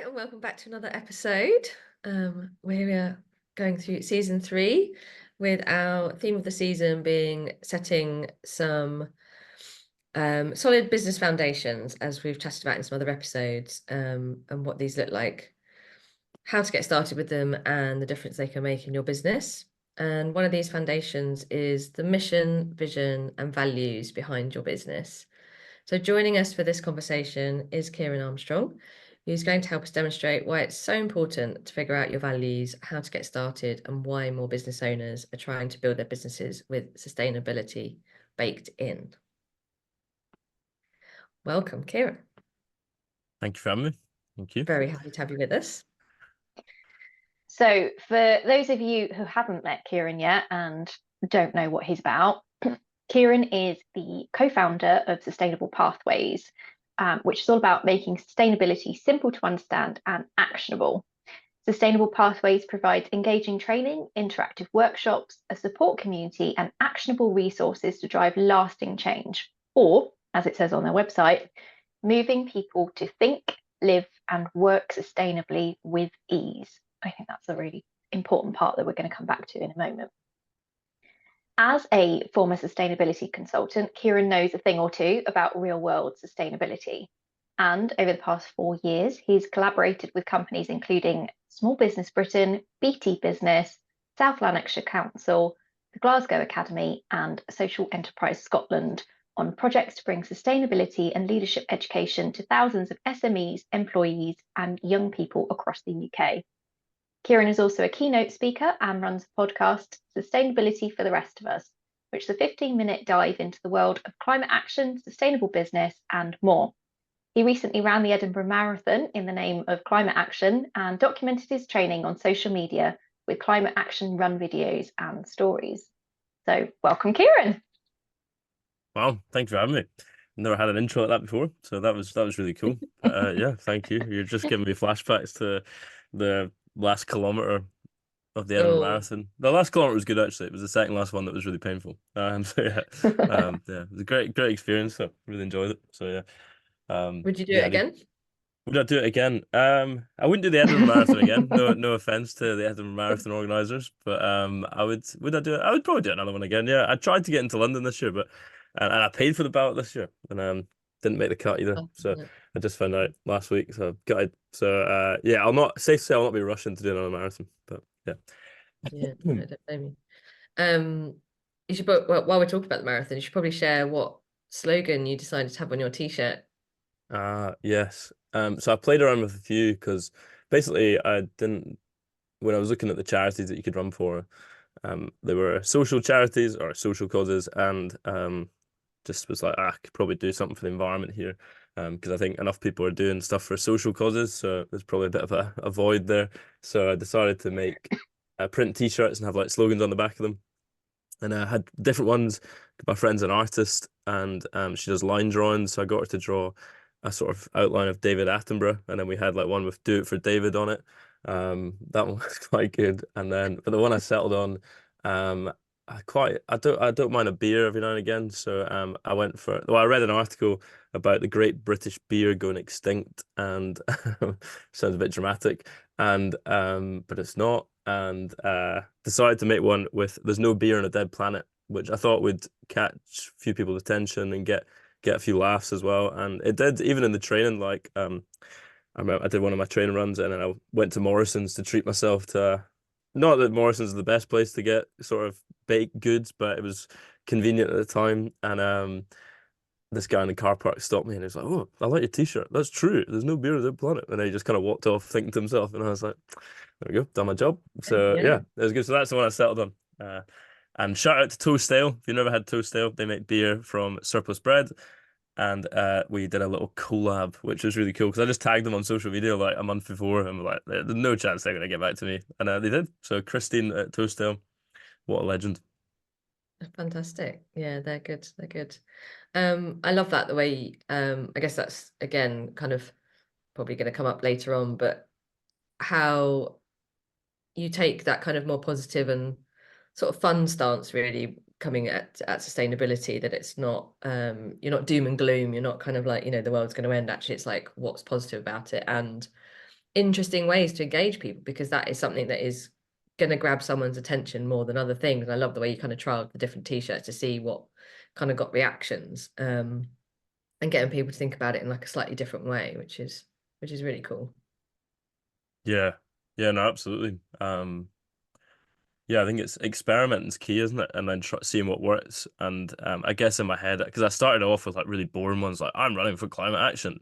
and welcome back to another episode. We're going through season 3 with our theme of the season being setting some solid business foundations, as we've chatted about in some other episodes, and what these look like, how to get started with them, and the difference they can make in your business. And one of these foundations is the mission, vision, and values behind your business. So joining us for this conversation is Ciaran Armstrong, who's going to help us demonstrate why it's so important to figure out your values, how to get started, and why more business owners are trying to build their businesses with sustainability baked in. Welcome, Ciaran. Thank you for having me. Thank you. Very happy to have you with us. So for those of you who haven't met Ciaran yet and don't know what he's about, Ciaran is the co-founder of Sustainable Pathways, which is all about making sustainability simple to understand and actionable. Sustainable Pathways provides engaging training, interactive workshops, a support community, and actionable resources to drive lasting change, or, as it says on their website, moving people to think, live, and work sustainably with ease. I think that's a really important part that we're going to come back to in a moment. As a former sustainability consultant, Ciaran knows a thing or two about real-world sustainability. And over the past 4 years, he's collaborated with companies including Small Business Britain, BT Business, South Lanarkshire Council, the Glasgow Academy, and Social Enterprise Scotland on projects to bring sustainability and leadership education to thousands of SMEs, employees, and young people across the UK. Ciaran is also a keynote speaker and runs a podcast, Sustainability for the Rest of Us, which is a 15-minute dive into the world of climate action, sustainable business, and more. He recently ran the Edinburgh Marathon in the name of climate action and documented his training on social media with climate action run videos and stories. So welcome, Ciaran. Wow, thank you for having me. Never had an intro like that before, so that was really cool. Yeah, thank you. You're just giving me flashbacks to the last kilometer of the Edinburgh Marathon. The last kilometer was good, actually. It was the second last one that was really painful. So yeah, yeah, it was a great experience. So really enjoyed it. So yeah. Would you do it again? Would I do it again? I wouldn't do the Edinburgh Marathon again. No offense to the Edinburgh Marathon organisers, but would I do it? I would probably do another one again. Yeah, I tried to get into London this year, but and I paid for the ballot this year, and didn't make the cut either. So I just found out last week, so gutted. So yeah, I'll not safe to say I'll not be rushing to do another marathon, but yeah. Yeah, I don't blame you. You should, while we're talking about the marathon, you should probably share what slogan you decided to have on your t-shirt. Yes. So I played around with a few because basically when I was looking at the charities that you could run for, they were social charities or social causes, and just was like, I could probably do something for the environment here, because I think enough people are doing stuff for social causes, so there's probably a bit of a void there. So I decided to make print t-shirts and have like slogans on the back of them. And I had different ones. My friend's an artist, and she does line drawings, so I got her to draw a sort of outline of David Attenborough, and then we had like one with "Do It for David" on it. That one was quite good. And then, but the one I settled on, I don't mind a beer every now and again. So I went for, well, I read an article about the Great British Beer going extinct, and sounds a bit dramatic, and but it's not. And decided to make one with "There's no beer on a dead planet," which I thought would catch a few people's attention and get a few laughs as well. And it did, even in the training. Like I remember I did one of my training runs, and then I went to Morrison's to treat myself to, not that Morrison's is the best place to get sort of baked goods, but it was convenient at the time. And this guy in the car park stopped me and he was like, "Oh, I like your t-shirt. That's true. There's no beer on the planet." And then he just kind of walked off thinking to himself, and I was like, there we go, done my job. So yeah, it was good. So that's the one I settled on. And shout out to Toast Ale. If you've never had Toast Ale, they make beer from surplus bread. And we did a little collab, which was really cool because I just tagged them on social media like a month before, and we're like, there's no chance they're going to get back to me. And they did. So Christine at Toast Ale, what a legend. Fantastic. Yeah, they're good. They're good. I love that, the way, I guess that's, again, kind of probably going to come up later on, but how you take that kind of more positive and sort of fun stance, really, coming at sustainability, that it's not, you're not doom and gloom. You're not kind of like, the world's going to end. Actually, it's like, what's positive about it? And interesting ways to engage people, because that is something that is going to grab someone's attention more than other things. And I love the way you kind of trialed the different t-shirts to see what kind of got reactions, and getting people to think about it in like a slightly different way, which is really cool. Yeah, no, absolutely. Yeah, I think it's experimenting's key, isn't it? And then seeing what works. And I guess in my head, because I started off with like really boring ones, like I'm running for climate action.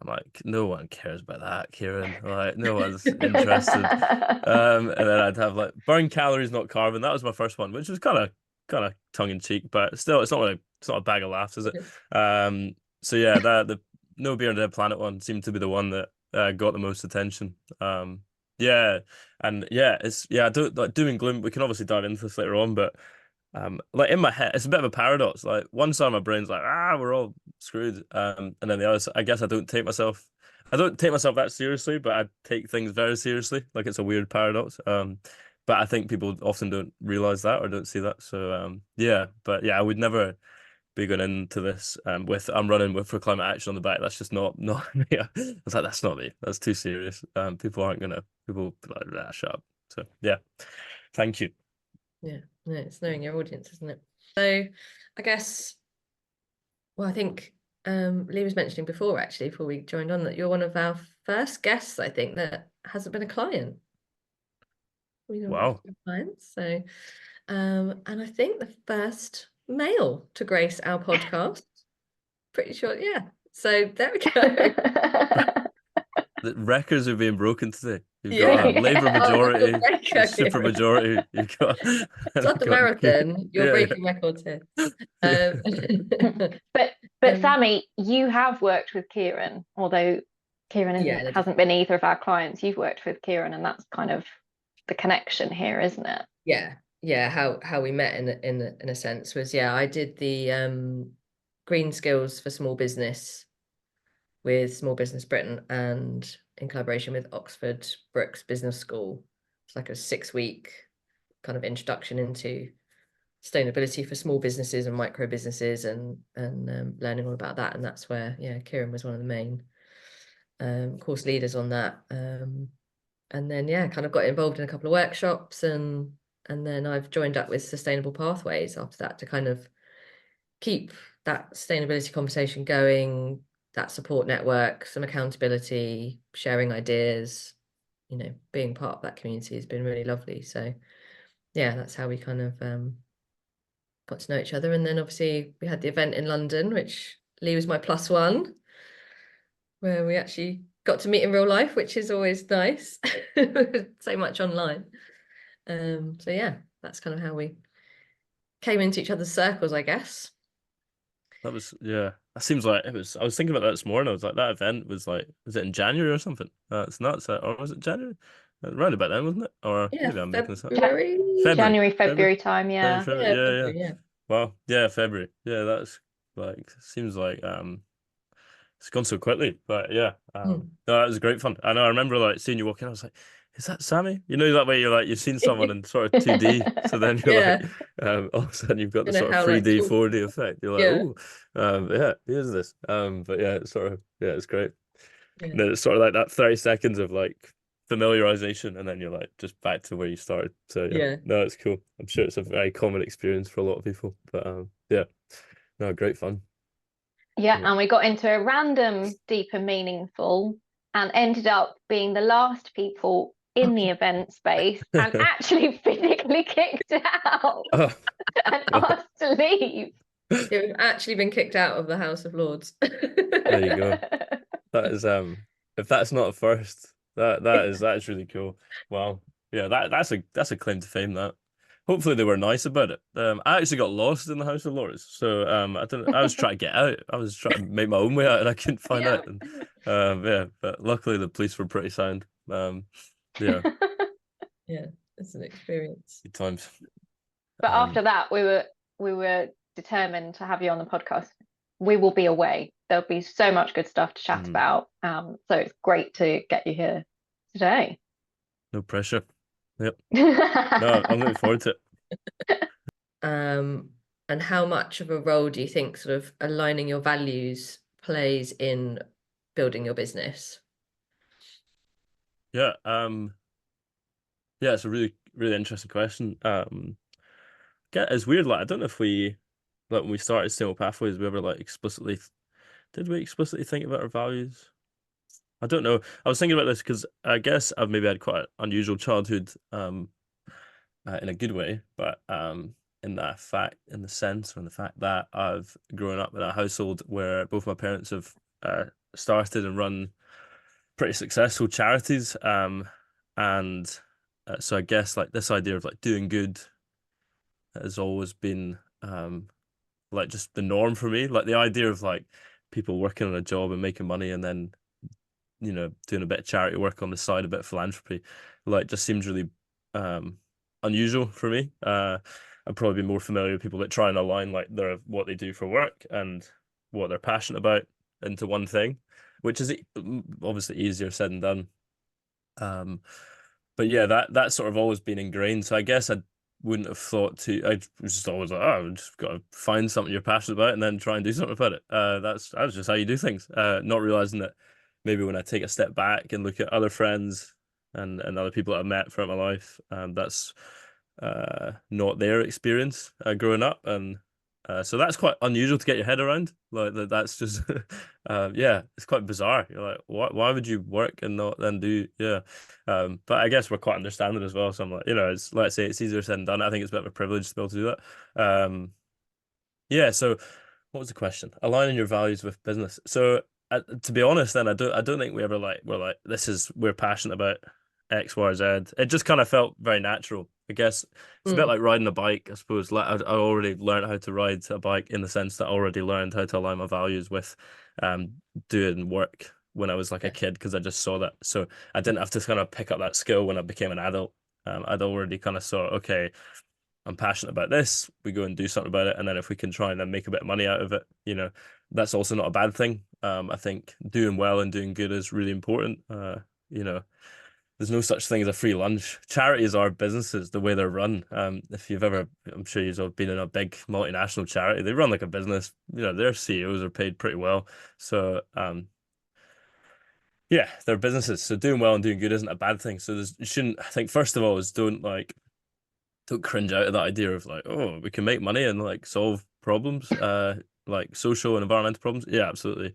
I'm like, no one cares about that, Ciaran. Like, no one's interested. And then I'd have like burn calories, not carbon. That was my first one, which was kind of tongue in cheek, but still, it's not a bag of laughs, is it? So yeah, the No Beer on a Dead Planet one seemed to be the one that got the most attention. Yeah. And yeah, I do like doom and gloom. We can obviously dive into this later on, but like in my head, it's a bit of a paradox. Like one side of my brain's like, we're all screwed. And then the other, I guess I don't take myself that seriously, but I take things very seriously. Like it's a weird paradox. But I think people often don't realize that or don't see that. So yeah, but yeah, I would never be going into this with I'm running with for climate action on the back. That's just not me. I was like, that's not me. That's too serious. People be like, shut up. So yeah, thank you. Yeah, no, it's knowing your audience, isn't it? So I guess, well, I think Lee was mentioning before we joined on, that you're one of our first guests, I think, that hasn't been a client. Wow. Clients. So and I think the first male to grace our podcast. Pretty sure, yeah. So there we go. The records are being broken today. You've got a Labour majority, a super majority. You've got it's not the marathon. You're breaking records here. But Sammy, you have worked with Ciaran, although Ciaran hasn't been either of our clients. You've worked with Ciaran, and that's kind of the connection here, isn't it? Yeah. How we met in a sense was, I did the green skills for small business with Small Business Britain, and in collaboration with Oxford Brookes Business School. It's like a 6-week kind of introduction into sustainability for small businesses and micro businesses, and learning all about that. And that's where Ciaran was one of the main course leaders on that. And then kind of got involved in a couple of workshops, and then I've joined up with Sustainable Pathways after that to kind of keep that sustainability conversation going, that support network, some accountability, sharing ideas, being part of that community has been really lovely. So yeah, that's how we kind of got to know each other. And then obviously we had the event in London, which Lee was my +1, where we actually got to meet in real life, which is always nice. So much online. So yeah, that's kind of how we came into each other's circles, I guess. That was, that seems like it was. I was thinking about that this morning. I was like, that event was it in January or something? It's nuts. Or was it January? Right about then, wasn't it? Or maybe I'm making this up. February time, yeah. February, yeah. Wow, yeah, February. Yeah, that's like seems like it's gone so quickly. But yeah, no, that was great fun. I know. I remember like seeing you walking. I was like, is that Sammy? You know that way you're like you've seen someone in sort of 2D, so then you're like, all of a sudden you've got the sort of 3D, 4D effect. You're like, here's this. But yeah, it's sort of it's great. And then it's sort of like that 30 seconds of like familiarization, and then you're like just back to where you started. So no, it's cool. I'm sure it's a very common experience for a lot of people. But no, great fun. Yeah, and we got into a random, deep and meaningful, and ended up being the last people in the event space and actually physically kicked out and asked to leave. You've actually been kicked out of the House of Lords. There you go. That is if that's not a first, that's really cool. Wow. Yeah, that's a claim to fame, that. Hopefully they were nice about it. I actually got lost in the House of Lords, so I was trying to get out. I was trying to make my own way out, and I couldn't find out. And, but luckily the police were pretty sound. Yeah, it's an experience. Good times. But after that, we were determined to have you on the podcast. We will be away. There'll be so much good stuff to chat about. So it's great to get you here today. No pressure. Yep. No, I'm looking forward to it. And how much of a role do you think sort of aligning your values plays in building your business? Yeah. Yeah, it's a really, really interesting question. It's weird. Like, I don't know if we, like, when we started Sustainable Pathways, we ever like explicitly, did we explicitly think about our values? I don't know. I was thinking about this because I guess I've maybe had quite an unusual childhood, in a good way, but in the sense, or in the fact that I've grown up in a household where both my parents have started and run pretty successful charities, and so I guess like this idea of like doing good has always been like just the norm for me. Like the idea of like people working on a job and making money and then doing a bit of charity work on the side, a bit of philanthropy, like just seems really um unusual for me. I'd probably be more familiar with people that try and align like their what they do for work and what they're passionate about into one thing, which is obviously easier said than done. Um, but yeah, that's sort of always been ingrained. So I guess I wouldn't have thought to. I was just always like, oh, just got to find something you're passionate about and then try and do something about it. That's just how you do things. Not realizing that maybe when I take a step back and look at other friends and other people that I've met throughout my life, that's not their experience growing up, and so that's quite unusual to get your head around. Like that's just yeah, it's quite bizarre. You're like, why would you work and not then do yeah? But I guess we're quite understanding as well. So I'm like, it's let's say it's easier said than done. I think it's a bit of a privilege to be able to do that. Yeah. So what was the question? Aligning your values with business. So to be honest, then I don't think we ever like we're like we're passionate about X, Y, Z. It just kind of felt very natural. I guess it's a bit Mm. like riding a bike, I suppose. Like I already learned how to ride a bike in the sense that I already learned how to align my values with um doing work when I was like a Yeah. kid because I just saw that. So I didn't have to kind of pick up that skill when I became an adult. I'd already kind of saw, okay, I'm passionate about this. We go and do something about it, and then if we can try and then make a bit of money out of it, that's also not a bad thing. I think doing well and doing good is really important. You know, there's no such thing as a free lunch. Charities are businesses, the way they're run. If you've ever, I'm sure you've all been in a big multinational charity. They run like a business. Their CEOs are paid pretty well. So, yeah, they're businesses. So doing well and doing good isn't a bad thing. So you shouldn't. I think first of all is don't cringe out of that idea of like, oh, we can make money and like solve problems, like social and environmental problems. Yeah, absolutely.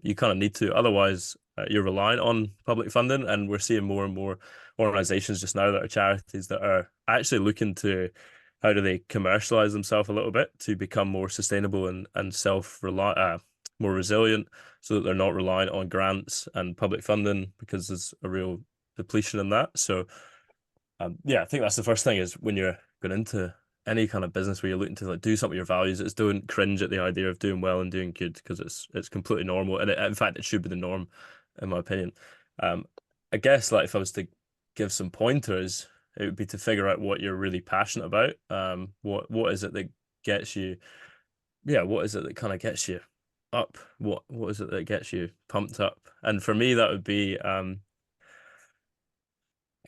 You kind of need to, otherwise, you're relying on public funding, and we're seeing more and more organizations just now that are charities that are actually looking to how do they commercialize themselves a little bit to become more sustainable and more resilient, so that they're not relying on grants and public funding because there's a real depletion in that. So yeah, I think that's the first thing is when you're going into any kind of business where you're looking to like do something with your values, is don't cringe at the idea of doing well and doing good because it's completely normal, and in fact it should be the norm, in my opinion. Um, I guess like if I was to give some pointers, it would be to figure out what you're really passionate about. What is it that gets you? Yeah, what is it that kind of gets you up? What is it that gets you pumped up? And for me, that would be I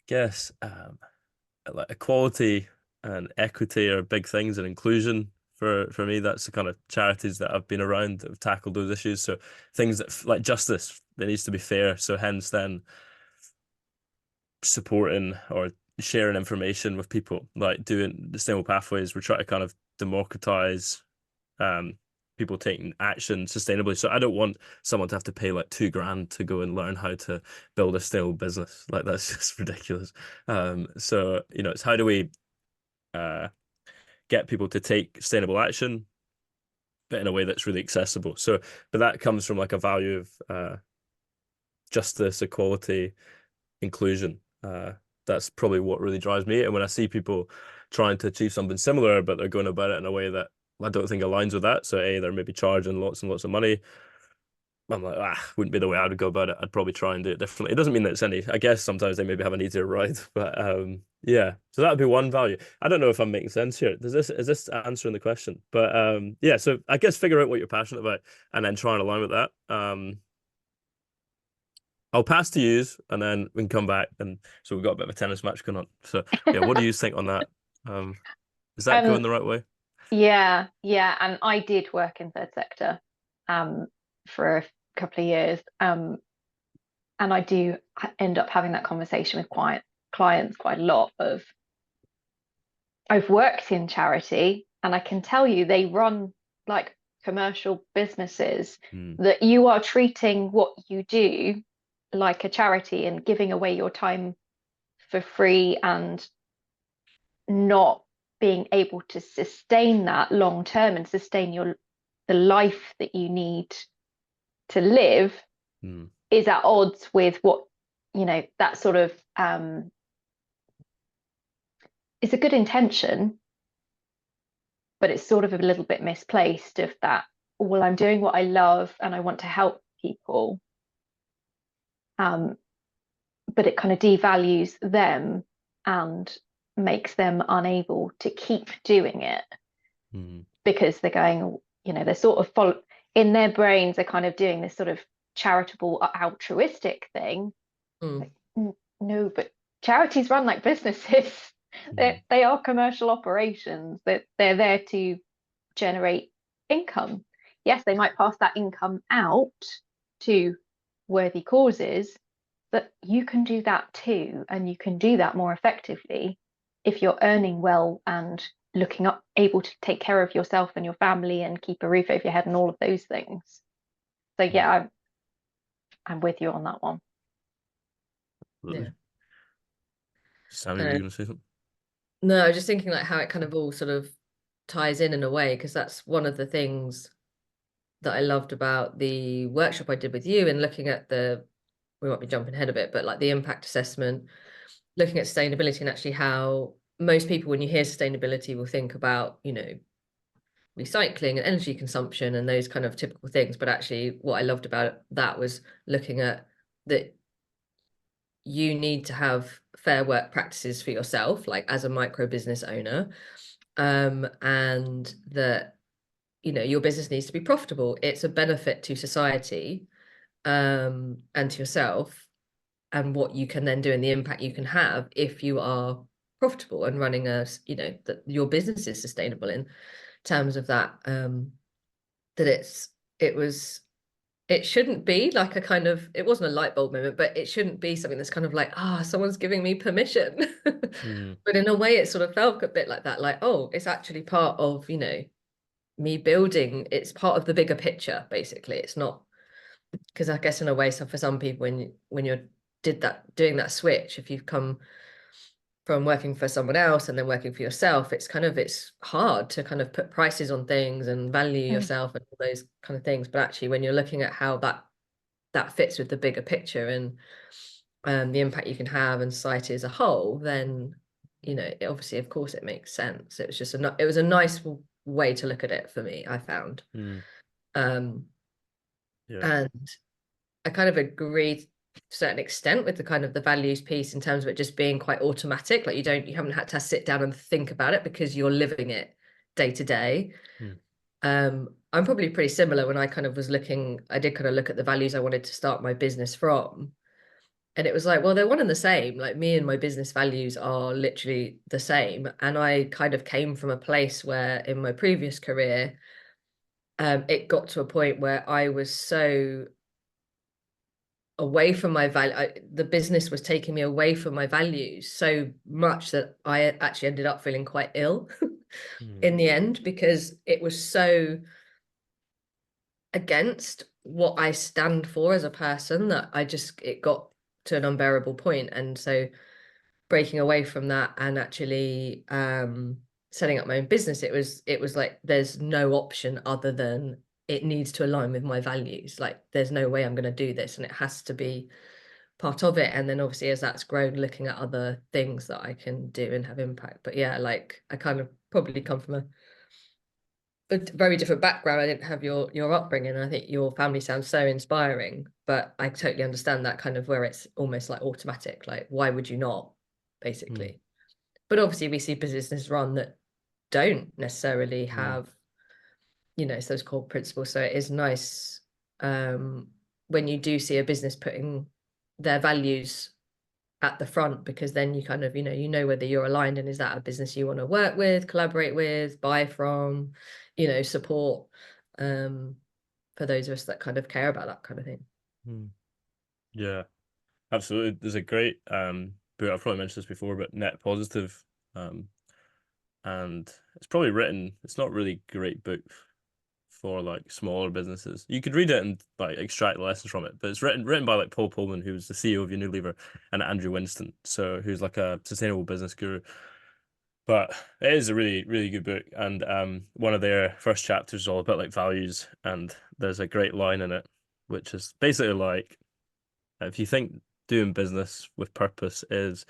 guess like equality and equity are big things, and inclusion for me. That's the kind of charities that I've been around that have tackled those issues. So things that like justice, that needs to be fair. So hence then supporting or sharing information with people, like doing the sustainable pathways. We're trying to kind of democratize um people taking action sustainably. So I don't want someone to have to pay like 2 grand to go and learn how to build a sustainable business. Like that's just ridiculous. So it's how do we uh, get people to take sustainable action, but in a way that's really accessible. So, but that comes from like a value of justice, equality, inclusion. That's probably what really drives me. And when I see people trying to achieve something similar, but they're going about it in a way that I don't think aligns with that. So, they're maybe charging lots and lots of money. I'm like, wouldn't be the way I would go about it. I'd probably try and do it differently. It doesn't mean that it's any, I guess sometimes they maybe have an easier ride, but yeah. So that would be one value. I don't know if I'm making sense here. Is this answering the question? But yeah, so I guess figure out what you're passionate about and then try and align with that. I'll pass to yous and then we can come back, and so we've got a bit of a tennis match going on. So yeah, what do you think on that? Is that Um, going the right way? yeah, yeah, and I did work in third sector for a couple of years. And I do end up having that conversation with clients quite a lot of, I've worked in charity and I can tell you they run like commercial businesses, that you are treating what you do like a charity and giving away your time for free and not being able to sustain that long term and sustain the life that you need to live is at odds with what, you know, that sort of it's a good intention, but it's sort of a little bit misplaced of that, well, I'm doing what I love and I want to help people, but it kind of devalues them and makes them unable to keep doing it because they're going, you know, they're sort of in their brains, they're kind of doing this sort of charitable, altruistic thing. Like, no, but charities run like businesses. They are commercial operations, that they're there to generate income. Yes, they might pass that income out to worthy causes, but you can do that too, and you can do that more effectively if you're earning well and able to take care of yourself and your family and keep a roof over your head and all of those things. So yeah, I'm with you on that one. Yeah. Sammy, were you going to say something? No, I was just thinking like how it kind of all sort of ties in a way, because that's one of the things that I loved about the workshop I did with you, and looking at we might be jumping ahead a bit, but like the impact assessment, looking at sustainability, and actually how most people, when you hear sustainability, will think about, you know, recycling and energy consumption and those kind of typical things. But actually what I loved about that was looking at that you need to have fair work practices for yourself, like as a micro business owner, and that, you know, your business needs to be profitable. It's a benefit to society, and to yourself, and what you can then do and the impact you can have if you are profitable and running you know, that your business is sustainable in terms of that, that it shouldn't be like a kind of, it wasn't a light bulb moment, but it shouldn't be something that's kind of like, someone's giving me permission. But in a way it sort of felt a bit like that, like, oh, it's actually part of, you know, me building, it's part of the bigger picture, basically. It's not, because I guess in a way, so for some people, when you're doing that switch, if you've come from working for someone else and then working for yourself, it's hard to kind of put prices on things and value yourself and all those kind of things. But actually, when you're looking at how that fits with the bigger picture and the impact you can have in society as a whole, then, you know, obviously, of course, it makes sense. It was just it was a nice way to look at it for me, I found. And I kind of agree to a certain extent with the kind of the values piece, in terms of it just being quite automatic. Like you haven't had to sit down and think about it because you're living it day to day. I'm probably pretty similar. When I kind of was looking, I did kind of look at the values I wanted to start my business from. And it was like, well, they're one and the same. Like, me and my business values are literally the same. And I kind of came from a place where in my previous career, it got to a point where I was so away from my value, the business was taking me away from my values so much that I actually ended up feeling quite ill in the end, because it was so against what I stand for as a person that it got to an unbearable point. And so breaking away from that and actually setting up my own business, it was like, there's no option other than it needs to align with my values. Like, there's no way I'm going to do this, and it has to be part of it. And then obviously, as that's grown, looking at other things that I can do and have impact. But yeah, like, I kind of probably come from a very different background. I didn't have your upbringing. I think your family sounds so inspiring, but I totally understand that kind of where it's almost like automatic. Like, why would you not, basically? But obviously, we see businesses run that don't necessarily have, you know, those core principles. So it is nice when you do see a business putting their values at the front, because then you kind of, you know whether you're aligned, and is that a business you want to work with, collaborate with, buy from, you know, support, for those of us that kind of care about that kind of thing. Yeah, Absolutely. There's a great book, I've probably mentioned this before, but Net Positive. And it's probably written, it's not really a great book for like smaller businesses. You could read it and like extract lessons from it, but it's written by like Paul Pullman, who's the CEO of Unilever, and Andrew Winston, so who's like a sustainable business guru. But it is a really, really good book. And one of their first chapters is all about like values, and there's a great line in it, which is basically like, if you think doing business with purpose is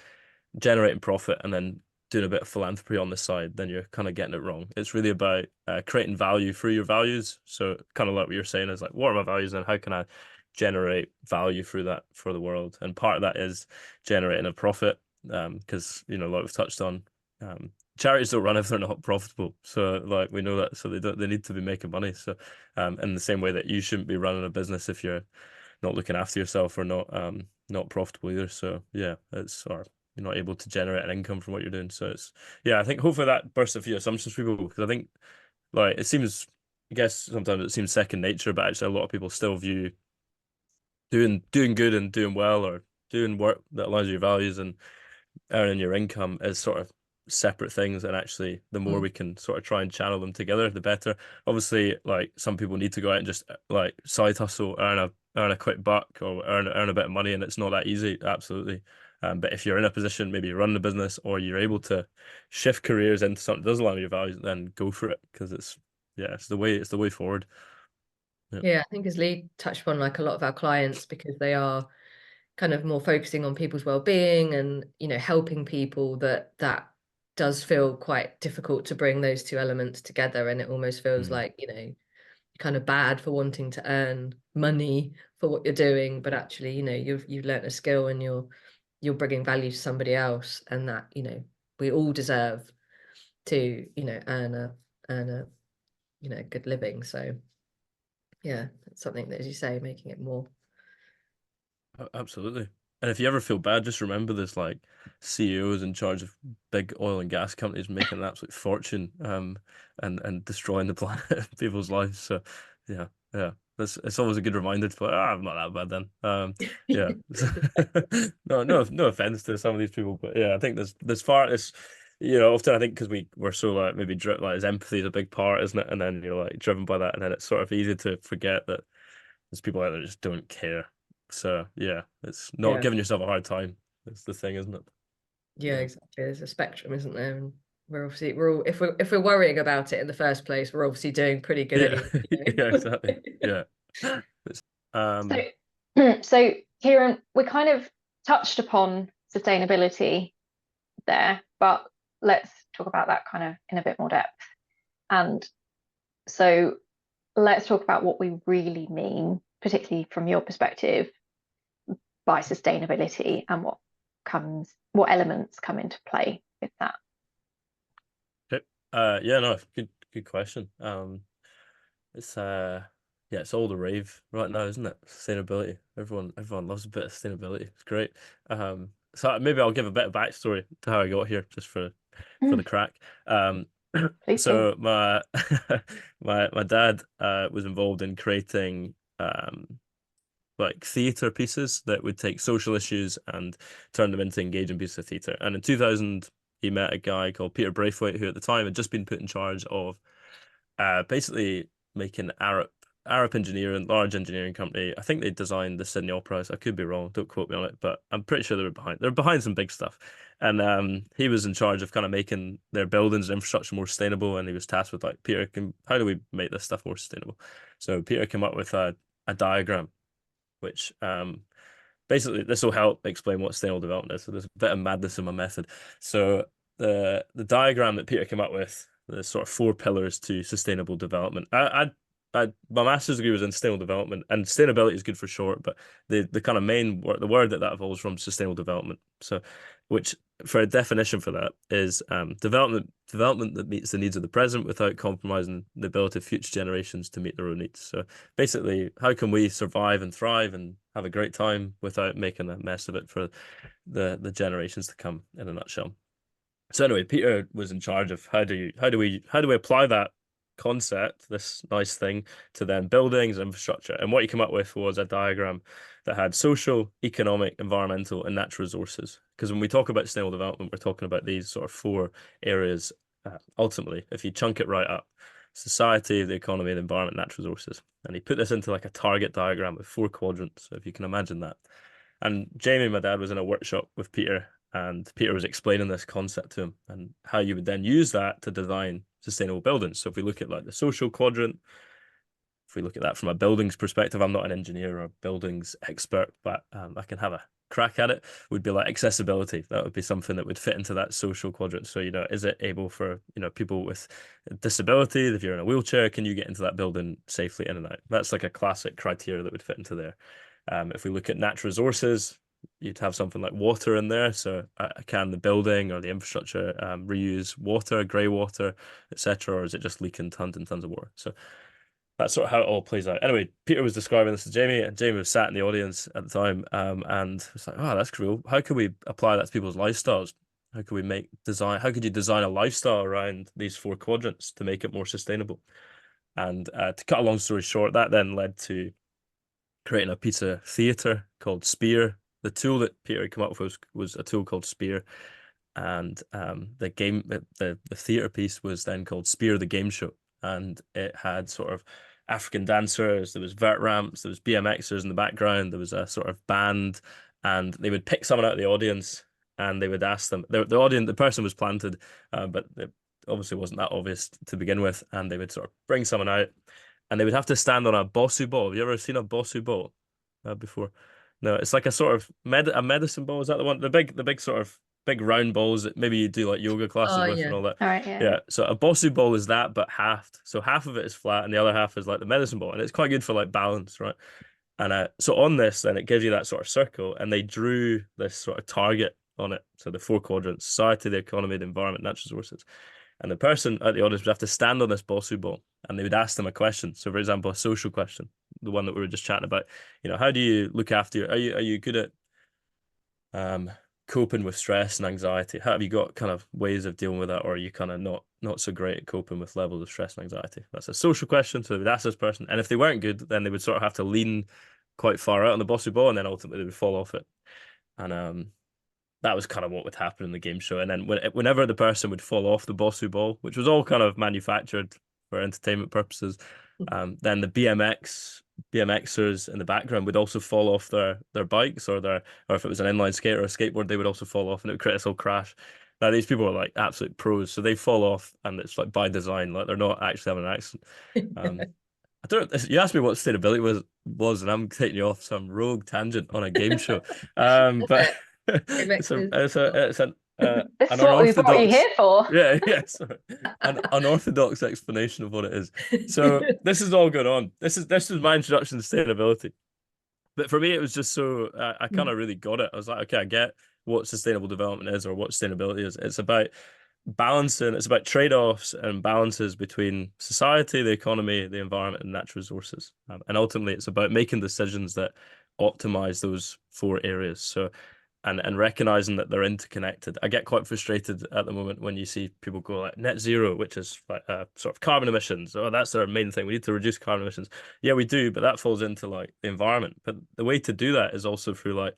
generating profit and then doing a bit of philanthropy on the side, then you're kind of getting it wrong. It's really about creating value through your values. So kind of like what you're saying is like, what are my values and how can I generate value through that for the world? And part of that is generating a profit, because like we've touched on, charities don't run if they're not profitable. So like we know that, so they need to be making money. So in the same way that you shouldn't be running a business if you're not looking after yourself or not profitable either. So yeah, or you're not able to generate an income from what you're doing. So it's, yeah, I think hopefully that bursts a few assumptions for people, because I think like it seems, I guess sometimes it seems second nature, but actually a lot of people still view doing good and doing well, or doing work that aligns with your values and earning your income as sort of separate things. And actually the more we can sort of try and channel them together, the better. Obviously, like some people need to go out and just like side hustle, earn a quick buck, or earn a bit of money, and it's not that easy. Absolutely. But if you're in a position, maybe you run the business, or you're able to shift careers into something that does align with your values, then go for it, because it's the way forward. Yeah, I think as Lee touched upon, like a lot of our clients, because they are kind of more focusing on people's well-being and helping people, that does feel quite difficult to bring those two elements together, and it almost feels like kind of bad for wanting to earn money for what you're doing, but actually you've learnt a skill and you're bringing value to somebody else, and that we all deserve to earn a good living. So yeah, it's something that, as you say, making it more. Absolutely. And if you ever feel bad, just remember there's like CEOs in charge of big oil and gas companies making an absolute fortune, and destroying the planet, people's lives. So yeah, yeah. It's always a good reminder to like, I'm not that bad then. Yeah. No offense to some of these people, but yeah, I think there's often I think because we're so like maybe like as empathy is a big part, isn't it? And then you're like driven by that, and then it's sort of easy to forget that there's people out there that just don't care. So yeah, it's not Yeah. giving yourself a hard time. That's the thing, isn't it? Yeah, exactly. There's a spectrum, isn't there? And we're all if we're worrying about it in the first place, we're obviously doing pretty good Yeah, anyway. yeah, exactly. Yeah. So, so Ciaran, we kind of touched upon sustainability there, but let's talk about that kind of in a bit more depth. And so let's talk about what we really mean, particularly from your perspective, by sustainability, and what elements come into play with that. Okay. Yeah, no, good question. It's yeah, it's all the rave right now, isn't it? Sustainability. Everyone loves a bit of sustainability. It's great. So maybe I'll give a bit of backstory to how I got here, just for the crack. Please So do. my my dad was involved in creating like theatre pieces that would take social issues and turn them into engaging pieces of theatre. And in 2000, he met a guy called Peter Braithwaite, who at the time had just been put in charge of basically making Arup Engineering, large engineering company. I think they designed the Sydney Opera House. I could be wrong. Don't quote me on it, but I'm pretty sure they're behind some big stuff. And he was in charge of kind of making their buildings and infrastructure more sustainable. And he was tasked with like, Peter, how do we make this stuff more sustainable? So Peter came up with a diagram, which basically this will help explain what sustainable development is. So there's a bit of madness in my method. So the diagram that Peter came up with, the sort of four pillars to sustainable development. My master's degree was in sustainable development, and sustainability is good for short, but the kind of main word, the word that evolves from sustainable development. So, which for a definition for that is development that meets the needs of the present without compromising the ability of future generations to meet their own needs. So basically, how can we survive and thrive and have a great time without making a mess of it for the generations to come, in a nutshell. So anyway, Peter was in charge of how do we apply that concept, this nice thing, to then buildings, infrastructure. And what he came up with was a diagram that had social, economic, environmental, and natural resources. Because when we talk about sustainable development, we're talking about these sort of 4 areas. Ultimately, if you chunk it right up, society, the economy, the environment, natural resources. And he put this into like a target diagram with 4 quadrants. So if you can imagine that. And Jamie, my dad, was in a workshop with Peter, and Peter was explaining this concept to him and how you would then use that to design sustainable buildings. So if we look at like the social quadrant, if we look at that from a buildings perspective, I'm not an engineer or a buildings expert, but I can have a crack at it. Would be like accessibility. That would be something that would fit into that social quadrant. So, you know, is it able for, you know, people with disability? If you're in a wheelchair, can you get into that building safely in and out? That's like a classic criteria that would fit into there. If we look at natural resources, you'd have something like water in there. So can the building or the infrastructure reuse water, grey water, etc., or is it just leaking tons and tons of water? So that's sort of how it all plays out. Anyway, Peter was describing this to Jamie, and Jamie was sat in the audience at the time, and was like, "Oh, that's cool. How could we apply that to people's lifestyles? How could we make design? How could you design a lifestyle around these 4 quadrants to make it more sustainable?" And to cut a long story short, that then led to creating a piece of theatre called Spear. The tool that Peter had come up with was a tool called Spear, and the theatre piece was then called Spear the Game Show, and it had sort of African dancers, there was vert ramps, there was BMXers in the background, there was a sort of band, and they would pick someone out of the audience and they would ask them. The person was planted, but it obviously wasn't that obvious to begin with, and they would sort of bring someone out, and they would have to stand on a Bosu ball. Have you ever seen a Bosu ball before? No, it's like a sort of a medicine ball. Is that the one? The big sort of big round balls that maybe you do like yoga classes with and all that. All right, yeah. Yeah. So a Bosu ball is that, but halved. So half of it is flat and the other half is like the medicine ball. And it's quite good for like balance, right? And so on this, then it gives you that sort of circle, and they drew this sort of target on it. So the 4 quadrants: society, the economy, the environment, natural resources. And the person at the audience would have to stand on this Bosu ball, and they would ask them a question. So, for example, a social question, the one that we were just chatting about. You know, how do you look after are you good at coping with stress and anxiety? How have you got kind of ways of dealing with that, or are you kind of not so great at coping with levels of stress and anxiety? That's a social question. So they would ask this person, and if they weren't good, then they would sort of have to lean quite far out on the Bosu ball, and then ultimately they would fall off it. And that was kind of what would happen in the game show. And then whenever the person would fall off the Bosu ball, which was all kind of manufactured for entertainment purposes, then the BMXers in the background would also fall off their bikes, or if it was an inline skate or a skateboard, they would also fall off, and it would create this whole crash. Now these people are like absolute pros, so they fall off, and it's like by design, like they're not actually having an accident. I don't. You asked me what sustainability was, and I'm taking you off some rogue tangent on a game show. But it's an This is an what we brought you unorthodox. here for. Yeah, sorry. An unorthodox explanation of what it is. So this is all going on. This is my introduction to sustainability. But for me, it was just so I kind of really got it. I was like, okay, I get what sustainable development is, or what sustainability is. It's about balancing. It's about trade-offs and balances between society, the economy, the environment, and natural resources. And ultimately, it's about making decisions that optimize those 4 areas. So, and recognizing that they're interconnected. I get quite frustrated at the moment when you see people go like net zero, which is like sort of carbon emissions. Oh, that's our main thing. We need to reduce carbon emissions. Yeah, we do, but that falls into like the environment. But the way to do that is also through like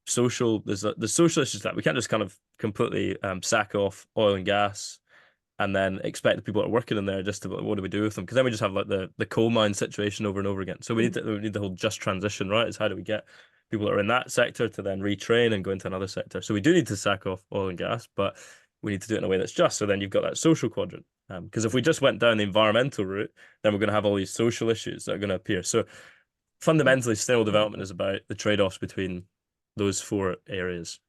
social. There's the social issues that we can't just kind of completely sack off oil and gas and then expect the people that are working in there just to, what do we do with them? Because then we just have like the coal mine situation over and over again. So we need the whole just transition, right? Is how do we get people that are in that sector to then retrain and go into another sector? So we do need to sack off oil and gas, but we need to do it in a way that's just. So then you've got that social quadrant. Because if we just went down the environmental route, then we're going to have all these social issues that are going to appear. So fundamentally, sustainable development is about the trade-offs between those 4 areas.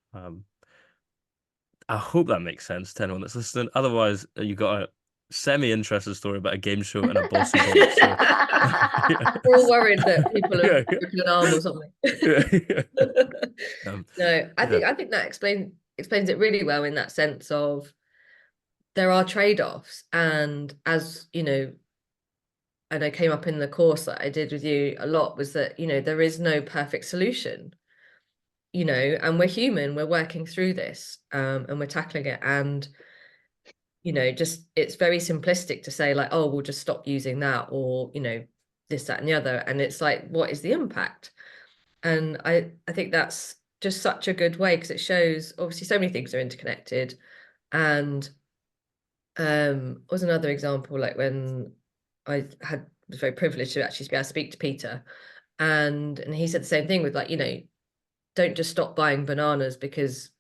I hope that makes sense to anyone that's listening. Otherwise, you got a semi-interesting story about a game show and a Bosu ball. So, We're all worried that people have broken an arm or something. No, I think that explains it really well, in that sense of there are trade-offs, and as you know, and I came up in the course that I did with you a lot, was that, you know, there is no perfect solution, you know, and we're human, we're working through this, and we're tackling it. And you know, just it's very simplistic to say like, oh, we'll just stop using that, or, you know, this, that, and the other. And it's like, what is the impact? And I think that's just such a good way, because it shows obviously so many things are interconnected. And was another example, like when was very privileged to actually be able to speak to Peter, and he said the same thing with like, you know, don't just stop buying bananas because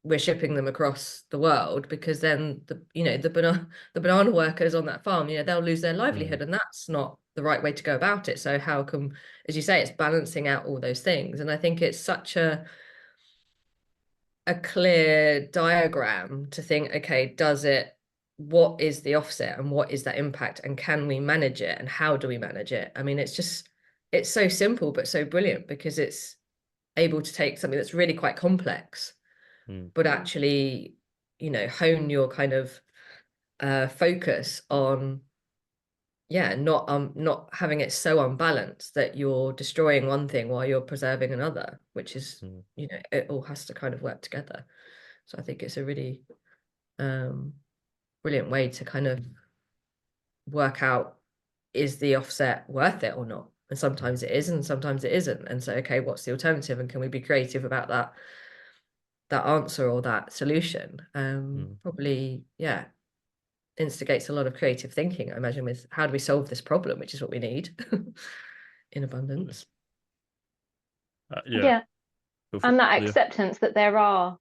we're shipping them across the world, because then the banana workers on that farm, you know, they'll lose their livelihood, and that's not the right way to go about it. So how come, as you say, it's balancing out all those things. And I think it's such a clear diagram to think, okay, what is the offset and what is that impact, and can we manage it, and how do we manage it? I mean, it's so simple but so brilliant, because it's able to take something that's really quite complex, but actually, you know, hone your kind of focus on, not having it so unbalanced that you're destroying one thing while you're preserving another, which is, you know, it all has to kind of work together. So I think it's a really brilliant way to kind of work out, is the offset worth it or not? And sometimes it is, and sometimes it isn't. And so, okay, what's the alternative? And can we be creative about that answer or that solution? Probably, yeah, instigates a lot of creative thinking, I imagine, with how do we solve this problem, which is what we need in abundance. Yeah. And that acceptance that there are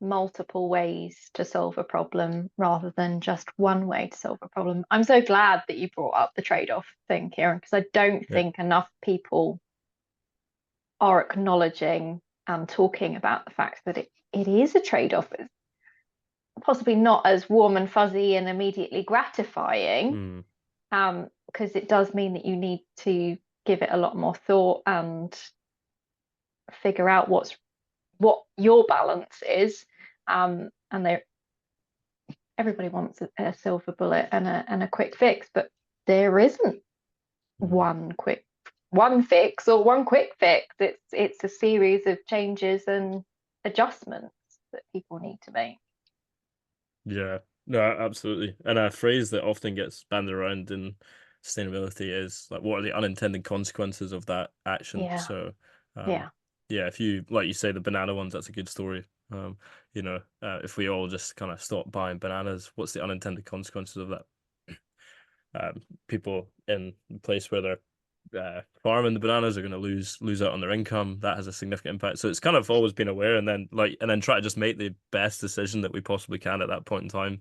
multiple ways to solve a problem rather than just one way to solve a problem. I'm so glad that you brought up the trade-off thing, Ciaran, because I don't think enough people are acknowledging and talking about the fact that it is a trade-off. It's possibly not as warm and fuzzy and immediately gratifying, because it does mean that you need to give it a lot more thought and figure out what your balance is. And everybody wants a silver bullet and a quick fix, but there isn't one fix or one quick fix. It's a series of changes and adjustments that people need to make. Yeah, no, absolutely. And a phrase that often gets banded around in sustainability is like, what are the unintended consequences of that action? Yeah. So, Yeah, if you, like you say, the banana ones, that's a good story. You know, if we all just kind of stop buying bananas, what's the unintended consequences of that? People in a place where they're farming the bananas are going to lose out on their income. That has a significant impact. So it's kind of always been aware, and then try to just make the best decision that we possibly can at that point in time.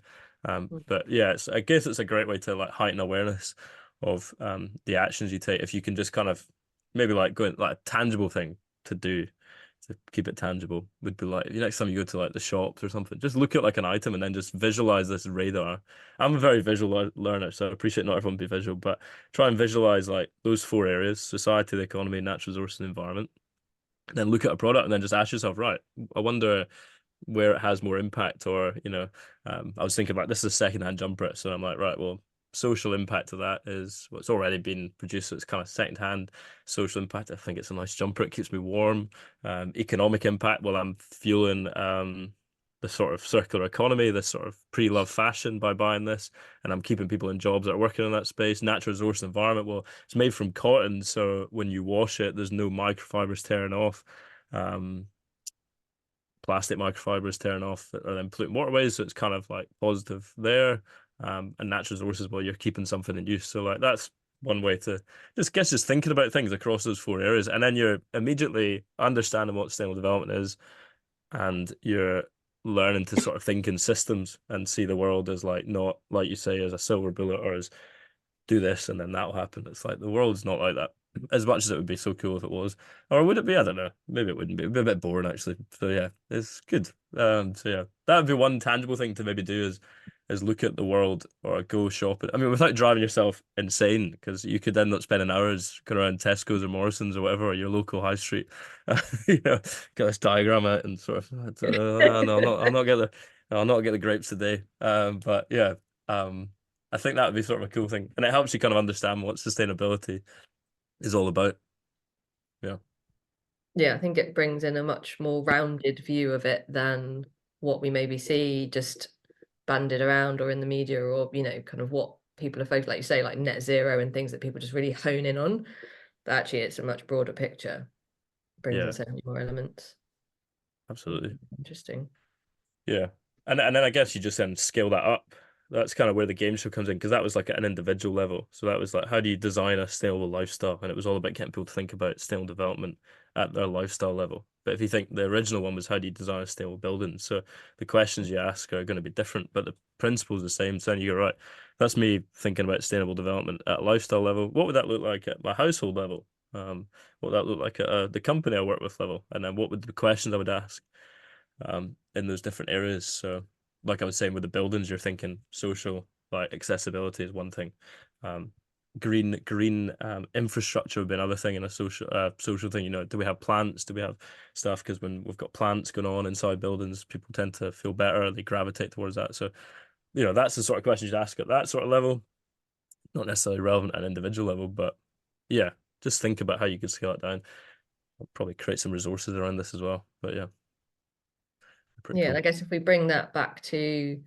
But yeah, I guess it's a great way to like heighten awareness of the actions you take. If you can just kind of maybe like go like a tangible thing to do to keep it tangible would be like, the next time you go to like the shops or something, just look at like an item and then just visualize this radar. I'm a very visual learner, so I appreciate not everyone be visual, but try and visualize like those 4 areas: society, the economy, natural resources, and environment. And then look at a product and then just ask yourself, right, I wonder where it has more impact. Or, you know, I was thinking about, this is a secondhand jumper, so I'm like, right, well, social impact of that is what's already been produced, so it's kind of secondhand. Social impact, I think it's a nice jumper, it keeps me warm. Economic impact, well, I'm fueling the sort of circular economy, this sort of pre-love fashion by buying this, and I'm keeping people in jobs that are working in that space. Natural resource environment, well, it's made from cotton, so when you wash it, there's no microfibers tearing off. Plastic microfibers tearing off that are then polluting waterways, so it's kind of like positive there. And natural resources, well, you're keeping something in use. So like that's one way to just thinking about things across those 4 areas, and then you're immediately understanding what sustainable development is, and you're learning to sort of think in systems and see the world as like, not like you say, as a silver bullet or as do this and then that'll happen. It's like the world's not like that. As much as it would be so cool if it was, or would it be? I don't know. Maybe it wouldn't be. It'd be a bit boring actually. So yeah, it's good. So yeah, that would be one tangible thing to maybe do, is look at the world or go shopping. I mean, without driving yourself insane, because you could end up spending hours going around Tesco's or Morrison's or whatever, or your local high street. You know, get this diagram out and sort of, no, I'll not get the grapes today. But yeah, I think that would be sort of a cool thing, and it helps you kind of understand what sustainability is all about. Yeah, I think it brings in a much more rounded view of it than what we maybe see just bandied around or in the media, or kind of what people are focused, like you say, like net zero and things that people just really hone in on. But actually it's a much broader picture, brings in so many more elements. Absolutely. Interesting. Yeah. And then I guess you just then scale that up. That's kind of where the game show comes in, because that was like at an individual level. So that was like, how do you design a sustainable lifestyle? And it was all about getting people to think about sustainable development at their lifestyle level. But if you think the original one was, how do you design a sustainable building? So the questions you ask are going to be different, but the principle's the same. So then you go, right, that's me thinking about sustainable development at a lifestyle level. What would that look like at my household level? What would that look like at the company I work with level? And then what would the questions I would ask in those different areas? So like I was saying with the buildings, you're thinking social, like accessibility is one thing. Green infrastructure would be another thing, and a social thing. Do we have plants? Do we have stuff? Because when we've got plants going on inside buildings, people tend to feel better. They gravitate towards that. So that's the sort of questions you ask at that sort of level. Not necessarily relevant at an individual level, but yeah, just think about how you could scale it down. I'll probably create some resources around this as well. But yeah. Yeah, cool. and I guess if we bring that back to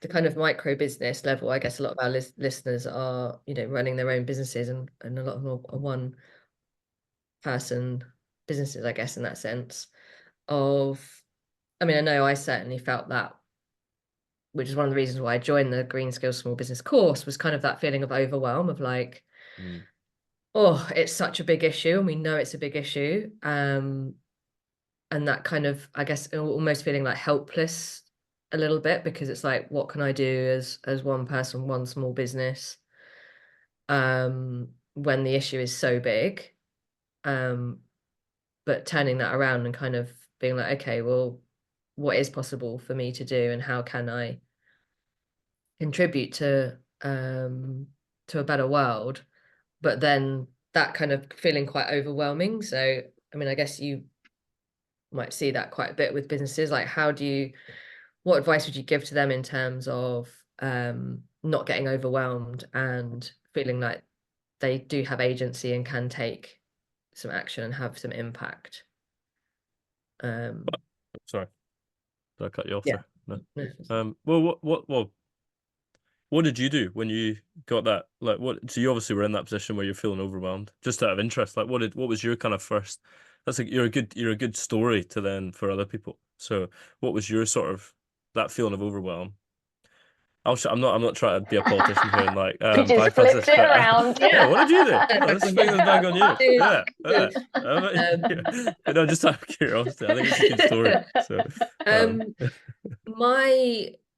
the kind of micro business level, I guess a lot of our listeners are, running their own businesses, and a lot of them are one person businesses, I guess, in that sense of, I know I certainly felt that, which is one of the reasons why I joined the Green Skills Small Business course, was kind of that feeling of overwhelm of like, oh, it's such a big issue, and we know it's a big issue. And that kind of, I guess, almost feeling like helpless a little bit, because it's like, what can I do as one person, one small business, when the issue is so big? But turning that around and kind of being like, okay, well, what is possible for me to do, and how can I contribute to a better world? But then that kind of feeling quite overwhelming. So I guess you might see that quite a bit with businesses. Like, what advice would you give to them in terms of not getting overwhelmed and feeling like they do have agency and can take some action and have some impact? Sorry, did I cut you off Yeah. there? No. Well, what did you do when you got that? Like, so you obviously were in that position where you're feeling overwhelmed. Just out of interest, like, what was your kind of first? That's like, you're a good story to then for other people. So what was your sort of that feeling of overwhelm? I'm not trying to be a politician here and like We just bypass flipped this, it but around. yeah, what did you do? Let's swing this back on you. Yeah. But no, just out of curiosity, I think it's a good story. So,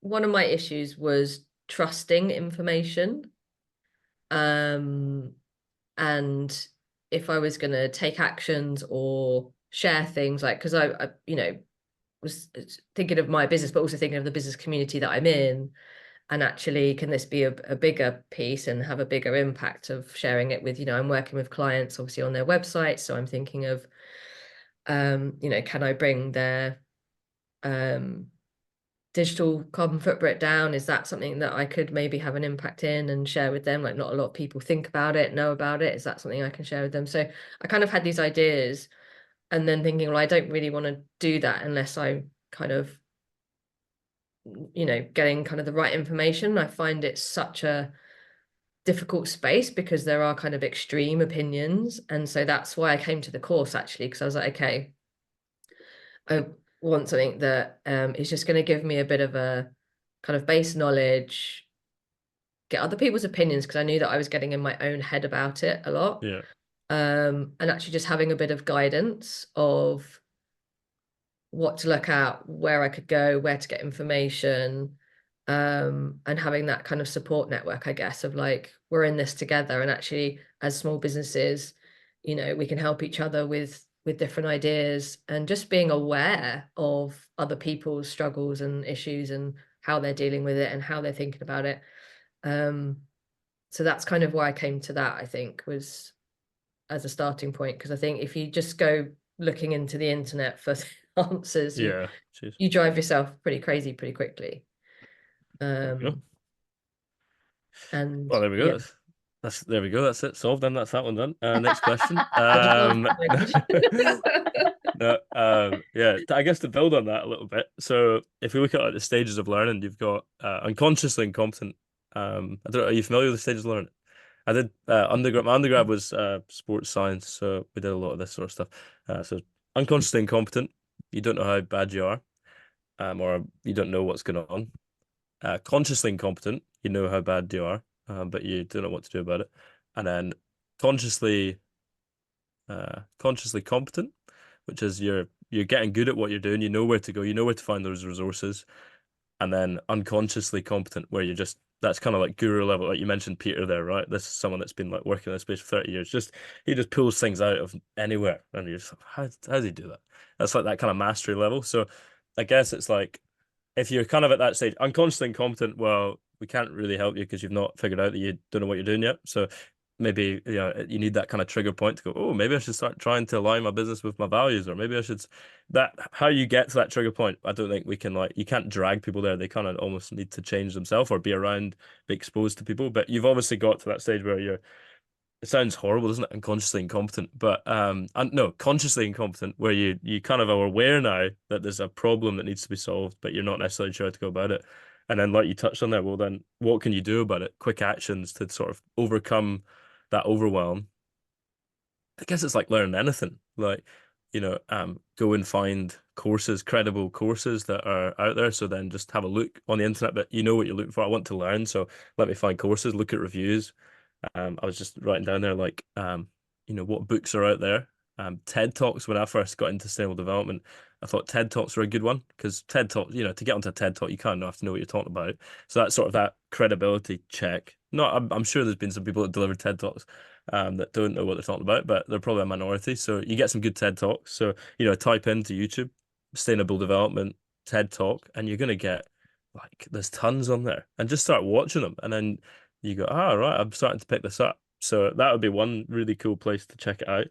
one of my issues was trusting information. And if I was going to take actions or share things, like, because I was thinking of my business, but also thinking of the business community that I'm in, and actually, can this be a bigger piece and have a bigger impact of sharing it with, I'm working with clients obviously on their website, so I'm thinking of, can I bring their digital carbon footprint down? Is that something that I could maybe have an impact in and share with them? Like, not a lot of people think about it, know about it. Is that something I can share with them? So I kind of had these ideas, and then thinking, well, I don't really want to do that unless I kind of, getting kind of the right information. I find it such a difficult space because there are kind of extreme opinions. And so that's why I came to the course, actually, because I was like, okay, I want something that is just going to give me a bit of a kind of base knowledge, get other people's opinions, because I knew that I was getting in my own head about it a lot. yeah. And actually just having a bit of guidance of what to look at, where I could go, where to get information, and having that kind of support network, I guess, of like, we're in this together, and actually as small businesses, we can help each other with different ideas, and just being aware of other people's struggles and issues and how they're dealing with it and how they're thinking about it. So that's kind of why I came to that, I think, was as a starting point, because I think if you just go looking into the internet for answers, you drive yourself pretty crazy pretty quickly. And well, there we go. Yeah. There we go. That's it. Solved. Then that's that one done. Next question. No, No, yeah, I guess to build on that a little bit. So if we look at like the stages of learning, you've got unconsciously incompetent. I don't know, are you familiar with the stages of learning? I did undergrad. My undergrad was sports science, so we did a lot of this sort of stuff. So unconsciously incompetent, you don't know how bad you are, or you don't know what's going on. Consciously incompetent, you know how bad you are, but you don't know what to do about it. And then consciously consciously competent, which is you're getting good at what you're doing, you know where to go, you know where to find those resources, and then unconsciously competent, where you're just that's kind of like guru level, like you mentioned Peter there, right? This is someone that's been like working in this space for 30 years. Just he just pulls things out of anywhere, and you're just like, how does he do that? That's like that kind of mastery level. So I guess it's like if you're kind of at that stage, unconsciously incompetent, well, we can't really help you because you've not figured out that you don't know what you're doing yet. So maybe you need that kind of trigger point to go, oh, maybe I should start trying to align my business with my values, or maybe I should that how you get to that trigger point. I don't think we can like you can't drag people there. They kind of almost need to change themselves or be around, be exposed to people. But you've obviously got to that stage where you're it sounds horrible, doesn't it? Unconsciously incompetent, but and no, consciously incompetent, where you kind of are aware now that there's a problem that needs to be solved, but you're not necessarily sure how to go about it. And then, like you touched on there, well, then what can you do about it? Quick actions to sort of overcome that overwhelm. I guess it's like learning anything, like go and find courses, credible courses that are out there. So then just have a look on the internet, but you know what you're looking for. I want to learn, so let me find courses, look at reviews. I was just writing down there like what books are out there. TED Talks when I first got into sustainable development, I thought TED Talks were a good one because TED Talk, to get onto a TED Talk, you kind of have to know what you're talking about. So that's sort of that credibility check. No, I'm sure there's been some people that deliver TED Talks that don't know what they're talking about, but they're probably a minority. So you get some good TED Talks. So, type into YouTube, sustainable development, TED Talk, and you're going to get like, there's tons on there and just start watching them. And then you go, right, I'm starting to pick this up. So that would be one really cool place to check it out.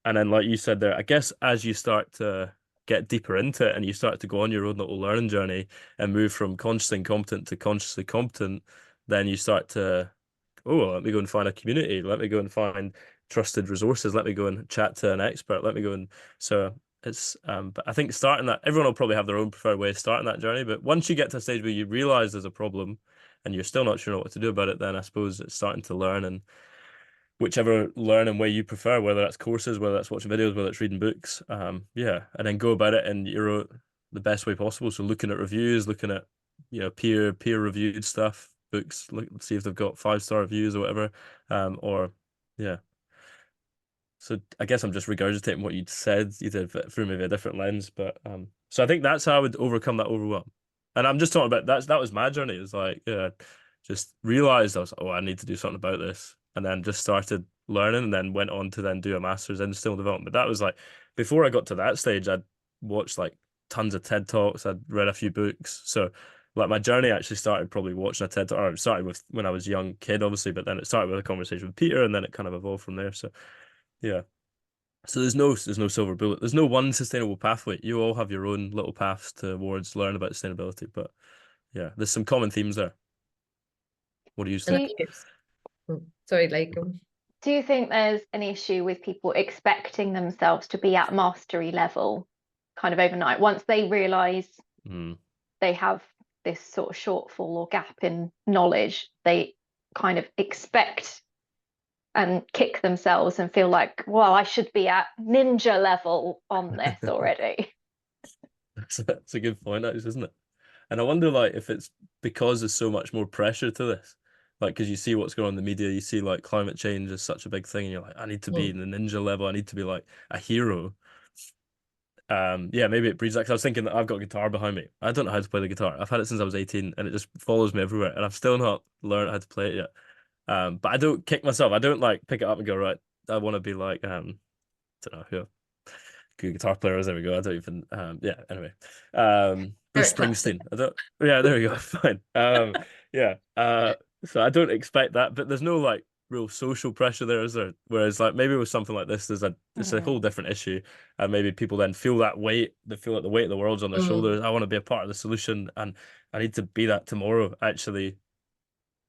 And then, like you said there, I guess as you start to get deeper into it and you start to go on your own little learning journey and move from consciously incompetent to consciously competent, then you start to, let me go and find a community. Let me go and find trusted resources. Let me go and chat to an expert. Let me go and so it's but I think starting that everyone will probably have their own preferred way of starting that journey. But once you get to a stage where you realize there's a problem and you're still not sure what to do about it, then I suppose it's starting to learn and whichever learning way you prefer, whether that's courses, whether that's watching videos, whether it's reading books, yeah, and then go about it in the best way possible. So looking at reviews, looking at peer reviewed stuff, books, see if they've got 5-star reviews or whatever, or yeah. So I guess I'm just regurgitating what you'd said. You did through maybe a different lens, but so I think that's how I would overcome that overwhelm. And I'm just talking about that was my journey. It was like just realized I was I need to do something about this, and then just started learning, and then went on to then do a master's in sustainable development. But that was like before I got to that stage, I'd watched like tons of TED Talks, I'd read a few books, so like my journey actually started probably watching a TED Talk, or it started with when I was a young kid, obviously, but then it started with a conversation with Peter, and then it kind of evolved from there. So yeah. So there's no silver bullet. There's no one sustainable pathway. You all have your own little paths towards learn about sustainability. But yeah, there's some common themes there. What do you Do think? Sorry, like do you think there's an issue with people expecting themselves to be at mastery level kind of overnight? Once they realize they have this sort of shortfall or gap in knowledge, they kind of expect and kick themselves and feel like, well, I should be at ninja level on this already. That's a good point, actually, isn't it? And I wonder, like, if it's because there's so much more pressure to this, like, because you see what's going on in the media, you see like climate change is such a big thing, and you're like, I need to be in the ninja level, I need to be like a hero. Yeah, maybe it breeds that. 'Cause I was thinking that I've got a guitar behind me. I don't know how to play the guitar. I've had it since I was 18, and it just follows me everywhere, and I've still not learned how to play it yet. But I don't kick myself. I don't like pick it up and go, right, I want to be like I don't know who good guitar player is. There we go. I don't even yeah, anyway. Bruce Eric Clapton. Springsteen. I don't yeah, there we go. Fine. Yeah. So I don't expect that, but there's no like real social pressure there, is there? Whereas like maybe with something like this, it's a whole different issue. And maybe people then feel that weight, they feel like the weight of the world's on their shoulders. I want to be a part of the solution and I need to be that tomorrow, actually.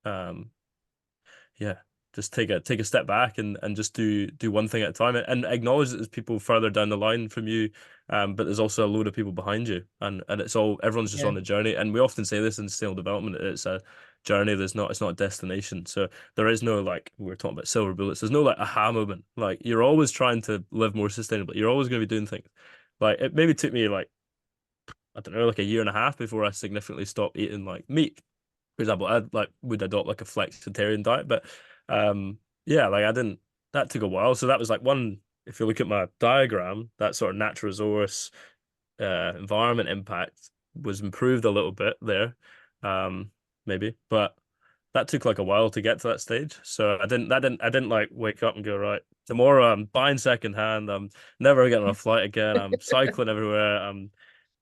Yeah. just take a step back and just do one thing at a time, and acknowledge that there's people further down the line from you, but there's also a load of people behind you, and everyone's just Yeah. on the journey. And we often say this in sustainable development, it's a journey. It's not a destination. So there is no, like we were talking about silver bullets, there's no like aha moment. Like you're always trying to live more sustainably. You're always going to be doing things. Like it maybe took me like, I don't know, like a year and a half before I significantly stopped eating like meat. For example, I like would adopt like a flexitarian diet, but yeah, like I didn't. That took a while. So that was like one. If you look at my diagram, that sort of natural resource environment impact was improved a little bit there, maybe, but that took like a while to get to that stage. So I didn't like wake up and go, right, tomorrow I'm buying secondhand. I'm never getting on a flight again. I'm cycling everywhere. I'm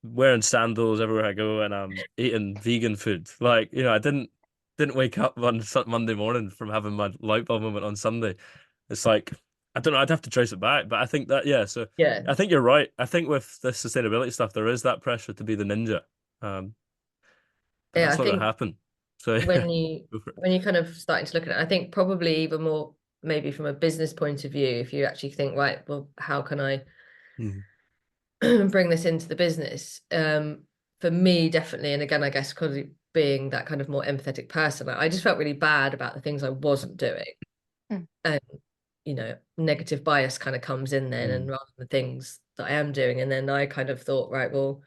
wearing sandals everywhere I go, and I'm eating vegan food. Like, I didn't wake up on Monday morning from having my light bulb moment on Sunday. It's like, I don't know, I'd have to trace it back, but I think that, yeah, so Yeah. I think you're right. I think with this sustainability stuff, there is that pressure to be the ninja. But Yeah, that's I not going to think happen. So yeah, when you go for it. when you kind of starting to look at it, I think probably even more maybe from a business point of view, if you actually think, right, well, how can I Mhm. bring this into the business? For me, definitely, and again, I guess because being that kind of more empathetic person, I just felt really bad about the things I wasn't doing. Mm. And negative bias kind of comes in then, and Mm. rather than the things that I am doing. And then I kind of thought, right, well,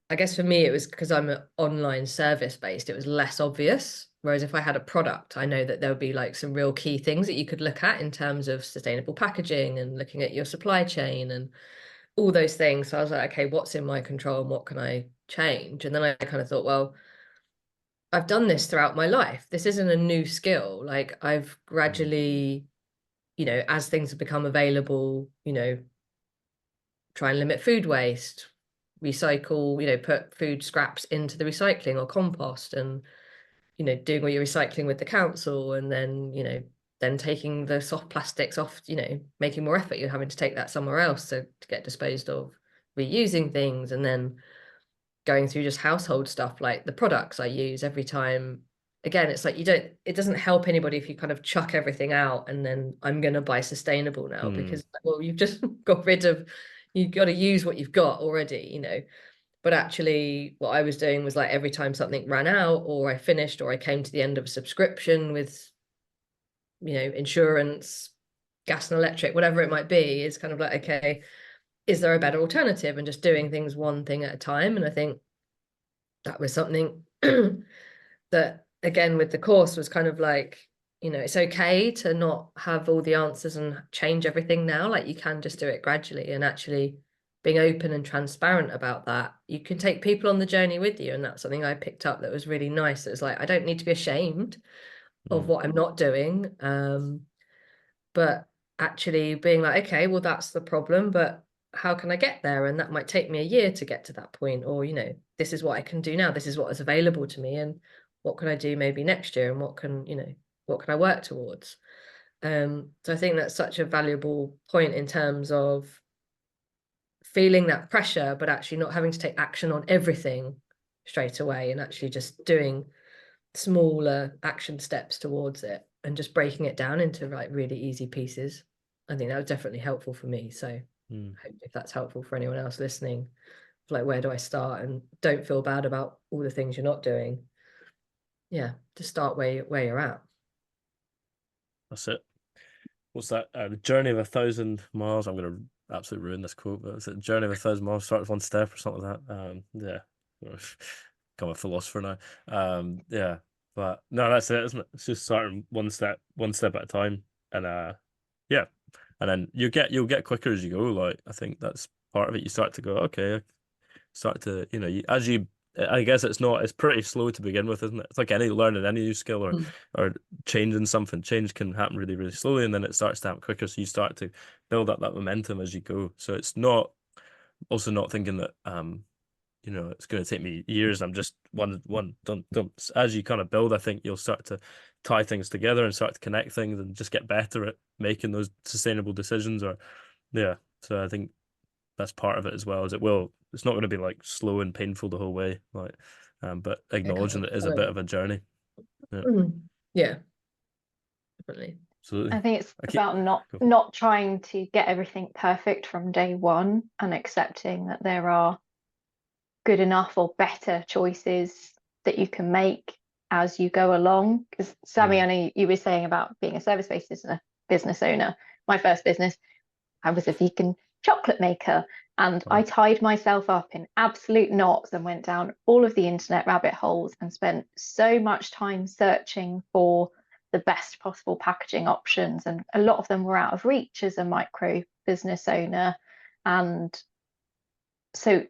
I guess for me, it was because I'm an online service based, it was less obvious. Whereas if I had a product, I know that there would be like some real key things that you could look at in terms of sustainable packaging and looking at your supply chain and all those things. So I was like, okay, what's in my control and what can I change? And then I kind of thought, well, I've done this throughout my life. This isn't a new skill. Like I've Mm. gradually, as things have become available, try and limit food waste, recycle, put food scraps into the recycling or compost, and doing all your recycling with the council, and then taking the soft plastics off, making more effort, you're having to take that somewhere else to get disposed of, reusing things, and then going through just household stuff like the products I use every time. Again, it's like it doesn't help anybody if you kind of chuck everything out and then I'm going to buy sustainable now, Mm. because well, you've just you've got to use what you've got already. But actually what I was doing was like every time something ran out or I finished or I came to the end of a subscription with insurance, gas and electric, whatever it might be, is kind of like, okay, is there a better alternative? And just doing things one thing at a time. And I think that was something that, again, with the course was kind of like, it's okay to not have all the answers and change everything now. Like you can just do it gradually, and actually being open and transparent about that. You can take people on the journey with you. And that's something I picked up that was really nice. It was like, I don't need to be ashamed of Mm. what I'm not doing. But actually being like, okay, well, that's the problem, but how can I get there? And that might take me a year to get to that point. Or, this is what I can do now. This is what is available to me. And what can I do maybe next year? And what can I work towards? So I think that's such a valuable point in terms of feeling that pressure, but actually not having to take action on everything straight away, and actually just doing smaller action steps towards it and just breaking it down into like really easy pieces. I think that was definitely helpful for me. So Mm. I hope if that's helpful for anyone else listening, like where do I start, and don't feel bad about all the things you're not doing. Yeah, just start where you're at. That's it. What's that? The journey of 1,000 miles. I'm gonna absolutely ruin this quote, but it's a journey of 1,000 miles starts with one step or something like that. Yeah, become a philosopher now. Yeah, but no, that's it, isn't it? It's just starting one step at a time, and yeah, and then you'll get quicker as you go. Like I think that's part of it. You start to go, okay, start to as you I guess it's pretty slow to begin with, isn't it? It's like learning any new skill or changing something. Change can happen really, really slowly, and then it starts to happen quicker. So you start to build up that momentum as you go. So it's not also not thinking that it's going to take me years. I'm just one done. As you kind of build, I think you'll start to tie things together and start to connect things and just get better at making those sustainable decisions. Or yeah, so I think that's part of it as well. It's not going to be like slow and painful the whole way, like, but It kind acknowledging of it is a bit follow. of a journey. Yeah, Yeah, definitely. Absolutely. I think it's I keep about go. not trying to get everything perfect from day one, and accepting that there are good enough or better choices that you can make as you go along. Because Sammy, I know you were saying about being a service-based business owner. My first business, I was a vegan chocolate maker, and I tied myself up in absolute knots and went down all of the internet rabbit holes and spent so much time searching for the best possible packaging options. And a lot of them were out of reach as a micro business owner. And so,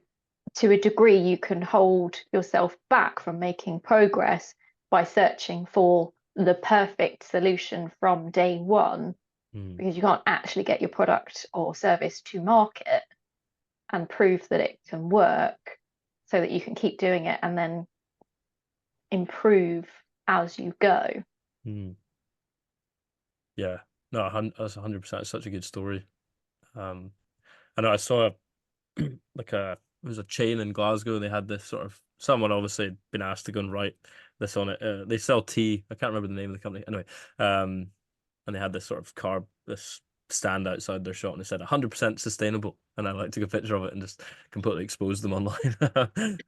to a degree, you can hold yourself back from making progress by searching for the perfect solution from day one, because you can't actually get your product or service to market and prove that it can work, so that you can keep doing it and then improve as you go. Yeah, no, that's 100%. It's such a good story. I know I saw like it was a chain in Glasgow, and they had this sort of, someone obviously had been asked to go and write this on it. They sell tea. I can't remember the name of the company. Anyway, and they had this sort of this stand outside their shop, and they said 100% sustainable. And I like took a picture of it and just completely exposed them online,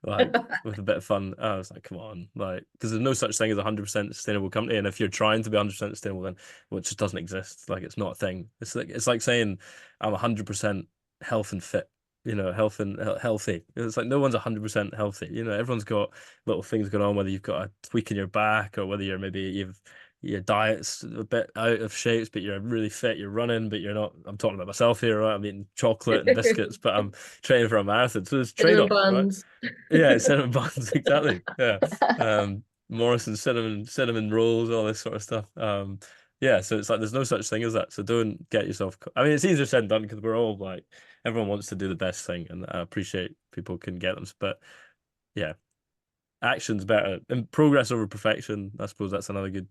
like with a bit of fun. I was like, come on, like, because there's no such thing as a 100% sustainable company. And if you're trying to be 100% sustainable, then well, it just doesn't exist. Like, it's not a thing. It's like saying I'm 100% health and fit. Health and healthy. It's like no one's 100% healthy. Everyone's got little things going on, whether you've got a tweak in your back or whether your diet's a bit out of shapes, but you're really fit, you're running, but you're not. I'm talking about myself here, right? I'm eating chocolate and biscuits, but I'm training for a marathon. So there's Cinnamon trade-offs, right? buns. Yeah, cinnamon buns, exactly. Yeah. Morrison cinnamon rolls, all this sort of stuff. Yeah, so it's like there's no such thing as that. So don't get yourself. I mean, it's easier said than done because we're all like, everyone wants to do the best thing, and I appreciate people can get them. But yeah, action's better, and progress over perfection. I suppose that's another good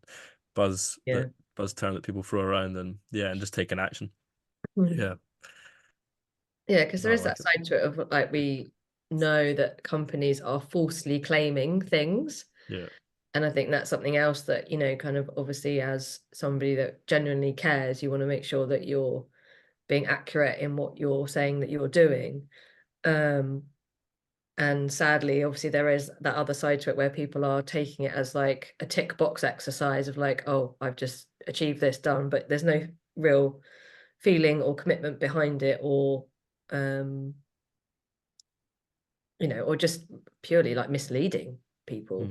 buzz term that people throw around, and just taking action. Yeah, because there I is like that it. side to it of like, we know that companies are falsely claiming things. Yeah. And I think that's something else that, kind of obviously, as somebody that genuinely cares, you want to make sure that you're being accurate in what you're saying that you're doing. And sadly, obviously, there is that other side to it where people are taking it as like a tick box exercise of like, oh, I've just achieved this, done, but there's no real feeling or commitment behind it, or or just purely like misleading people.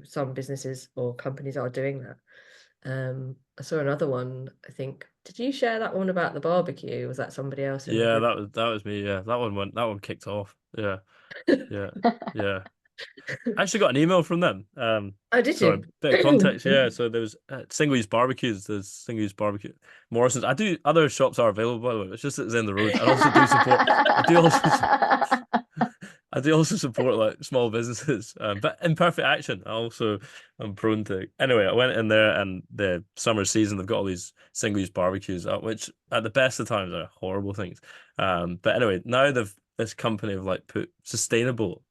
Some businesses or companies are doing that. I saw another one, I think. Did you share that one about the barbecue? Was that somebody else in the Yeah, group? that was me. Yeah, that one kicked off. Yeah, yeah. I actually got an email from them. Oh, did Sorry, you? bit of context. Yeah, so there was single-use barbecues. There's single-use barbecue. Morrison's. I do. Other shops are available, by the way. It's just at the end of the road. I also do support. I do also. I do also support like small businesses, but imperfect action. I'm prone to. Anyway, I went in there, and the summer season they've got all these single-use barbecues, which at the best of times are horrible things. But anyway, now this company have like put sustainable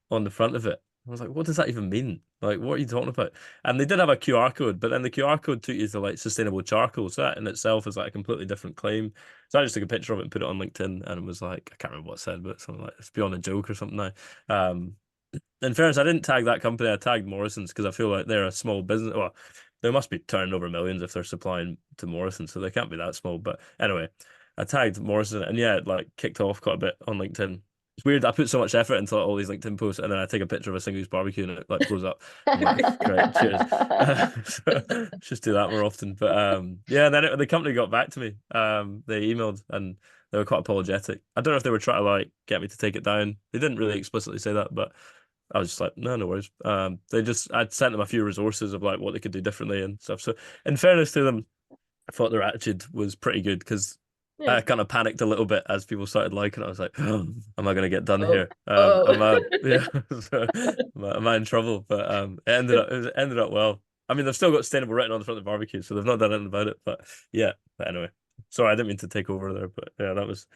on the front of it. I was like, what does that even mean? Like, what are you talking about? And they did have a QR code, but then the QR code took you to like sustainable charcoal. So that in itself is like a completely different claim. So I just took a picture of it and put it on LinkedIn, and it was like, I can't remember what it said, but something like it's beyond a joke or something now. In fairness, I didn't tag that company. I tagged Morrison's because I feel like they're a small business. Well, they must be turning over millions if they're supplying to Morrison, so they can't be that small. But anyway, I tagged Morrison, and yeah, it like kicked off quite a bit on LinkedIn. It's weird. I put so much effort into all these LinkedIn posts, and then I take a picture of a single use barbecue, and it like blows up. I'm like, great, cheers. So, just do that more often. But yeah. And then the company got back to me. They emailed, and they were quite apologetic. I don't know if they were trying to like get me to take it down. They didn't really explicitly say that, but I was just like, no worries. I'd sent them a few resources of like what they could do differently and stuff. So in fairness to them, I thought their attitude was pretty good because I kind of panicked a little bit as people started liking it. I was like, oh, am I going to get done here? Am I, yeah, so, am I in trouble? But it ended up well. I mean, they've still got sustainable written on the front of the barbecue, so they've not done anything about it. But yeah, but anyway, sorry, I didn't mean to take over there, but yeah, that was.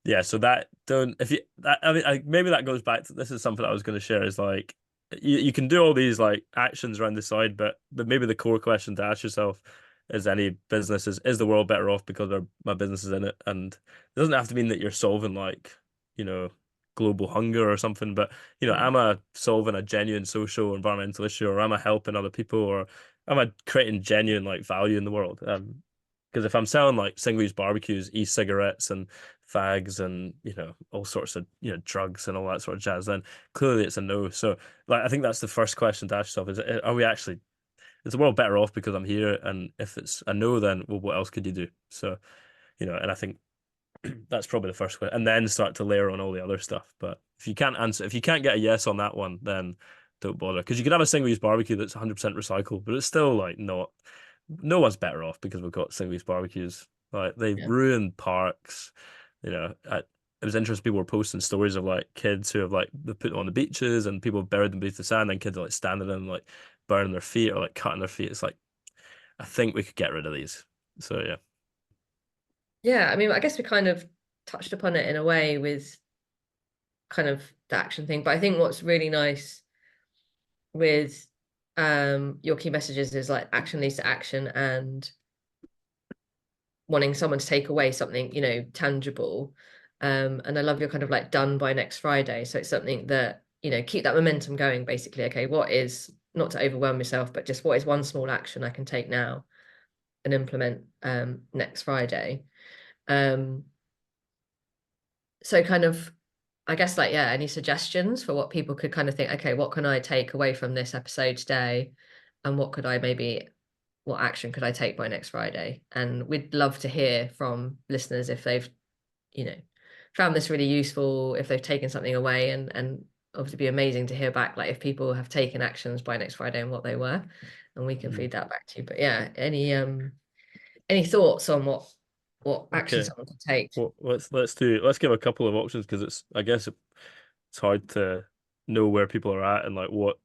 Yeah, so that don't if you that I mean maybe that goes back to this is something I was going to share is like you can do all these like actions around the side, but maybe the core question to ask yourself is any business, is the world better off because my business is in it? And it doesn't have to mean that you're solving like, you know, global hunger or something, but you know, am I solving a genuine social environmental issue, or am I helping other people, or am I creating genuine like value in the world? Because if I'm selling like single-use barbecues, e-cigarettes, and fags, and you know all sorts of drugs and all that sort of jazz, then clearly it's a no. So like I think that's the first question to ask yourself: are we actually, is the world better off because I'm here? And if it's a no, then well, what else could you do? So and I think that's probably the first question, and then start to layer on all the other stuff. But if you can't get a yes on that one, then don't bother, because you could have a single-use barbecue that's 100% recycled, but it's still like not. No one's better off because we've got single-use barbecues. Like they've ruined parks. It was interesting. People were posting stories of like kids who have like they put them on the beaches, and people have buried them beneath the sand, and kids are like standing in like burning their feet or like cutting their feet. It's like, I think we could get rid of these. So yeah. Yeah, I mean, I guess we kind of touched upon it in a way with kind of the action thing, but I think what's really nice with your key messages is like action leads to action, and wanting someone to take away something, tangible. And I love your kind of like done by next Friday. So it's something that, keep that momentum going, basically. Okay, what is, not to overwhelm yourself, but just what is one small action I can take now and implement next Friday. So kind of, I guess like, yeah, any suggestions for what people could kind of think, okay, what can I take away from this episode today? And what action could I take by next Friday? And we'd love to hear from listeners if they've, found this really useful, if they've taken something away, and obviously be amazing to hear back, like if people have taken actions by next Friday and what they were, and we can feed that back to you. But yeah, any thoughts on what action someone could take? Well, let's give a couple of options, because I guess it's hard to know where people are at and like what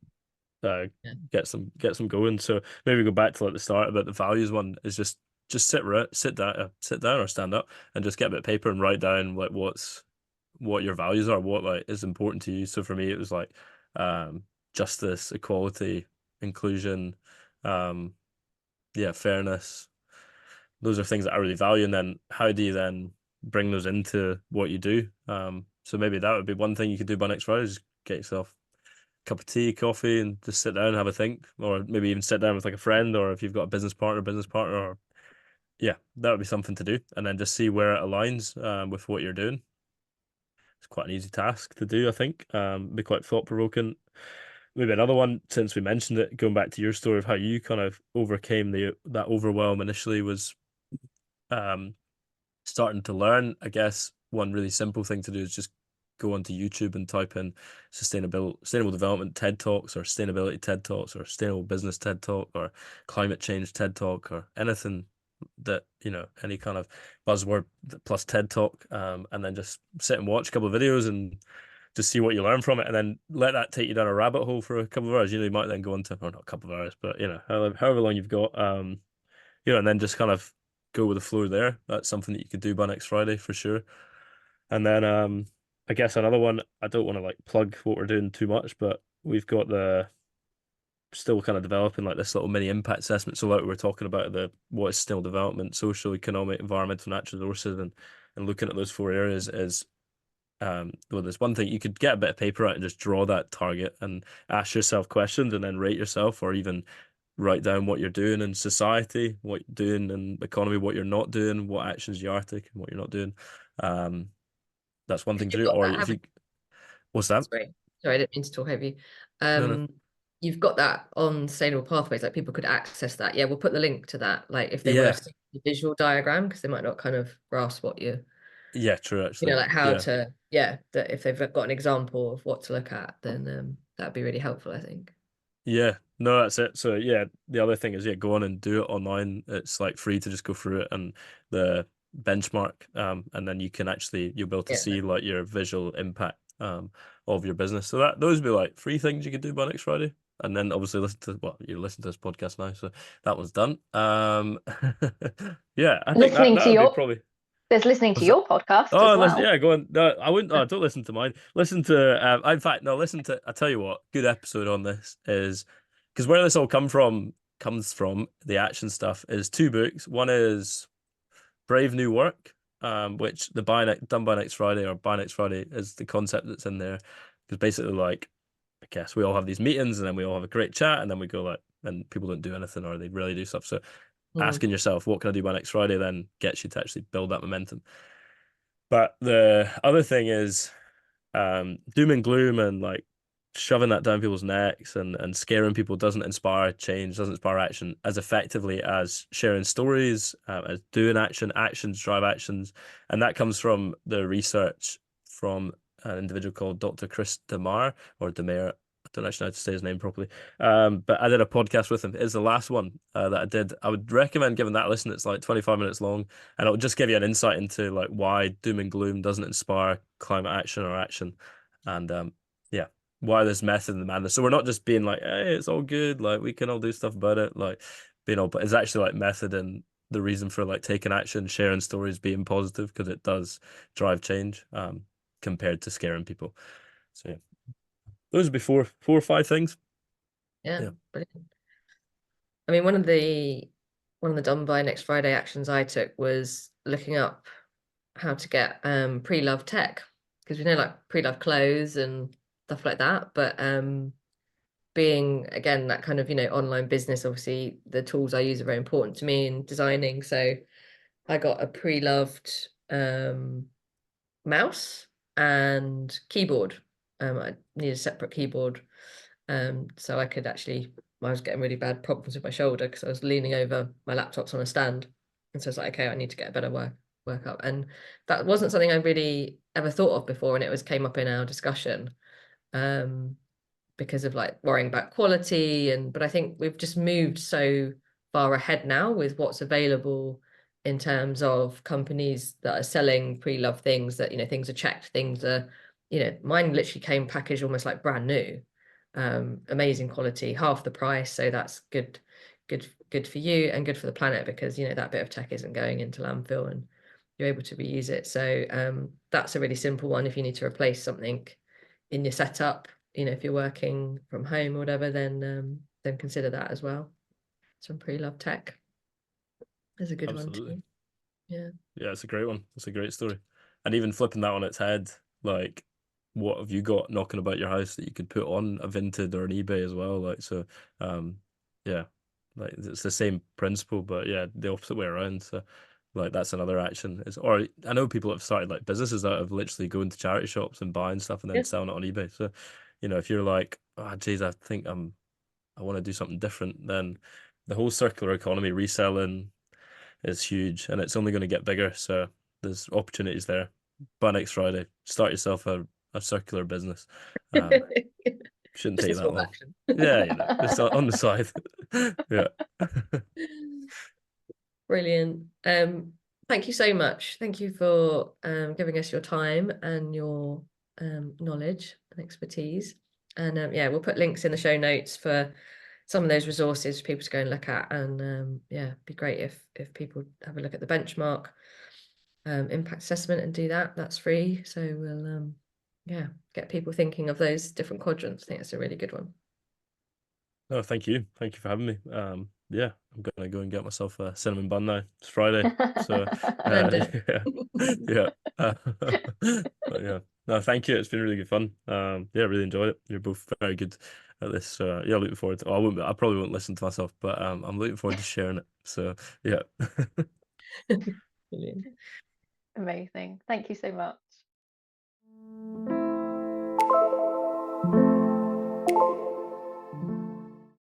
gets them going. So maybe go back to like the start about the values one, is just sit down or stand up and just get a bit of paper and write down like what your values are, what like is important to you. So for me, it was like justice, equality, inclusion, fairness. Those are things that I really value. And then how do you then bring those into what you do? So maybe that would be one thing you could do by next Friday, is get yourself a cup of tea, coffee, and just sit down and have a think, or maybe even sit down with like a friend, or if you've got a business partner, or yeah, that would be something to do. And then just see where it aligns with what you're doing. It's quite an easy task to do, I think. Be quite thought-provoking. Maybe another one, since we mentioned it, going back to your story of how you kind of overcame that overwhelm initially, was starting to learn. I guess one really simple thing to do is just go onto YouTube and type in sustainable development TED Talks, or sustainability TED Talks, or sustainable business TED Talk, or climate change TED Talk, or anything that, any kind of buzzword plus TED Talk, and then just sit and watch a couple of videos and just see what you learn from it, and then let that take you down a rabbit hole for a couple of hours. You might then go into, or not a couple of hours, but however long you've got, and then just kind of go with the flow there. That's something that you could do by next Friday for sure. And then I guess another one, I don't want to like plug what we're doing too much, but we've got still kind of developing like this little mini impact assessment. So like we were talking about what is sustainable development, social, economic, environmental, natural resources, and looking at those 4 areas is there's one thing, you could get a bit of paper out and just draw that target and ask yourself questions, and then rate yourself, or even write down what you're doing in society, what you're doing in the economy, what you're not doing, what actions you are taking, what you're not doing. That's one thing to do. Or if you, what's that? Sorry, I didn't mean to talk over you. No. You've got that on Sustainable Pathways, like people could access that. Yeah, we'll put the link to that, like if they want to see the visual diagram, because they might not kind of grasp what you. Yeah, true, actually. Like how to, that if they've got an example of what to look at, then that'd be really helpful, I think. Yeah, no, that's it. So yeah, the other thing is, go on and do it online. It's like free to just go through it, and the benchmark, and then you'll be able to see like your visual impact of your business. So those would be like 3 things you could do by next Friday. And then obviously you listen to this podcast now, so that one's done. Yeah, I think that would be probably. There's listening to your podcast as well. Yeah, go on. No, I wouldn't. Don't listen to mine. Listen to. In fact, no. Listen to. I tell you what. Good episode on this is, because where this all come from comes from, the action stuff, is 2 books. One is Brave New Work, which the done by next Friday, or by next Friday, is the concept that's in there. Because basically, like, I guess we all have these meetings and then we all have a great chat and then we go like, and people don't do anything or they really do stuff. So asking yourself, what can I do by next Friday, then gets you to actually build that momentum. But the other thing is doom and gloom and like shoving that down people's necks and scaring people doesn't inspire change, doesn't inspire action as effectively as sharing stories, as doing actions drive actions. And that comes from the research from an individual called Dr. Chris DeMar, or DeMare. I don't actually know how to say his name properly. But I did a podcast with him. It's the last one that I did. I would recommend giving that a listen. It's like 25 minutes long, and it'll just give you an insight into like why doom and gloom doesn't inspire climate action or action. And yeah, why there's method in the madness. So we're not just being like, hey, it's all good, like we can all do stuff about it, like being all, but it's actually like method and the reason for like taking action, sharing stories, being positive, because it does drive change compared to scaring people. So yeah, those would be four or five things. Yeah. Brilliant. I mean, one of the done by next Friday actions I took was looking up how to get pre-loved tech, because we know like pre-loved clothes and stuff like that, but being again that kind of, you know, online business, obviously the tools I use are very important to me in designing. So I got a pre-loved mouse and keyboard. I need a separate keyboard, so I could actually, I was getting really bad problems with my shoulder because I was leaning over my laptops on a stand, and so I was like, okay, I need to get a better workout. And that wasn't something I really ever thought of before, and it came up in our discussion because of like worrying about quality. But I think we've just moved so far ahead now with what's available in terms of companies that are selling pre-loved things, that, you know, things are checked, things are, you know, mine literally came packaged almost like brand new, amazing quality, half the price. So that's good for you and good for the planet, because, you know, that bit of tech isn't going into landfill and you're able to reuse it. So that's a really simple one. If you need to replace something in your setup, you know, if you're working from home or whatever, then consider that as well. Some pre-loved tech is a good Absolutely. one too. Yeah. Yeah, it's a great one. It's a great story. And even flipping that on its head, like, what have you got knocking about your house that you could put on a Vinted or an eBay as well? Like, so, yeah, like it's the same principle, but yeah, the opposite way around. So, like, that's another action. Or I know people have started like businesses out of literally going to charity shops and buying stuff and then Yeah. selling it on eBay. So, you know, if you're like, oh, geez, I think I want to do something different, then the whole circular economy, reselling, is huge and it's only going to get bigger. So there's opportunities there. By next Friday, start yourself a circular business. Shouldn't Just a take that small long. action. Yeah, you know, it's on the side. Yeah. Brilliant. Thank you so much. Thank you for giving us your time and your knowledge and expertise. And yeah, we'll put links in the show notes for some of those resources for people to go and look at. And yeah, it'd be great if people have a look at the benchmark impact assessment and do that. That's free. So we'll yeah, get people thinking of those different quadrants. I think that's a really good one. No, thank you. Thank you for having me. Yeah, I'm gonna go and get myself a cinnamon bun now. It's Friday, so Blended. yeah, yeah. But yeah, no, thank you. It's been really good fun. Yeah, really enjoyed it. You're both very good at this. So yeah, looking forward to. I probably won't listen to myself, but I'm looking forward to sharing it. So yeah. Brilliant. Amazing. Thank you so much.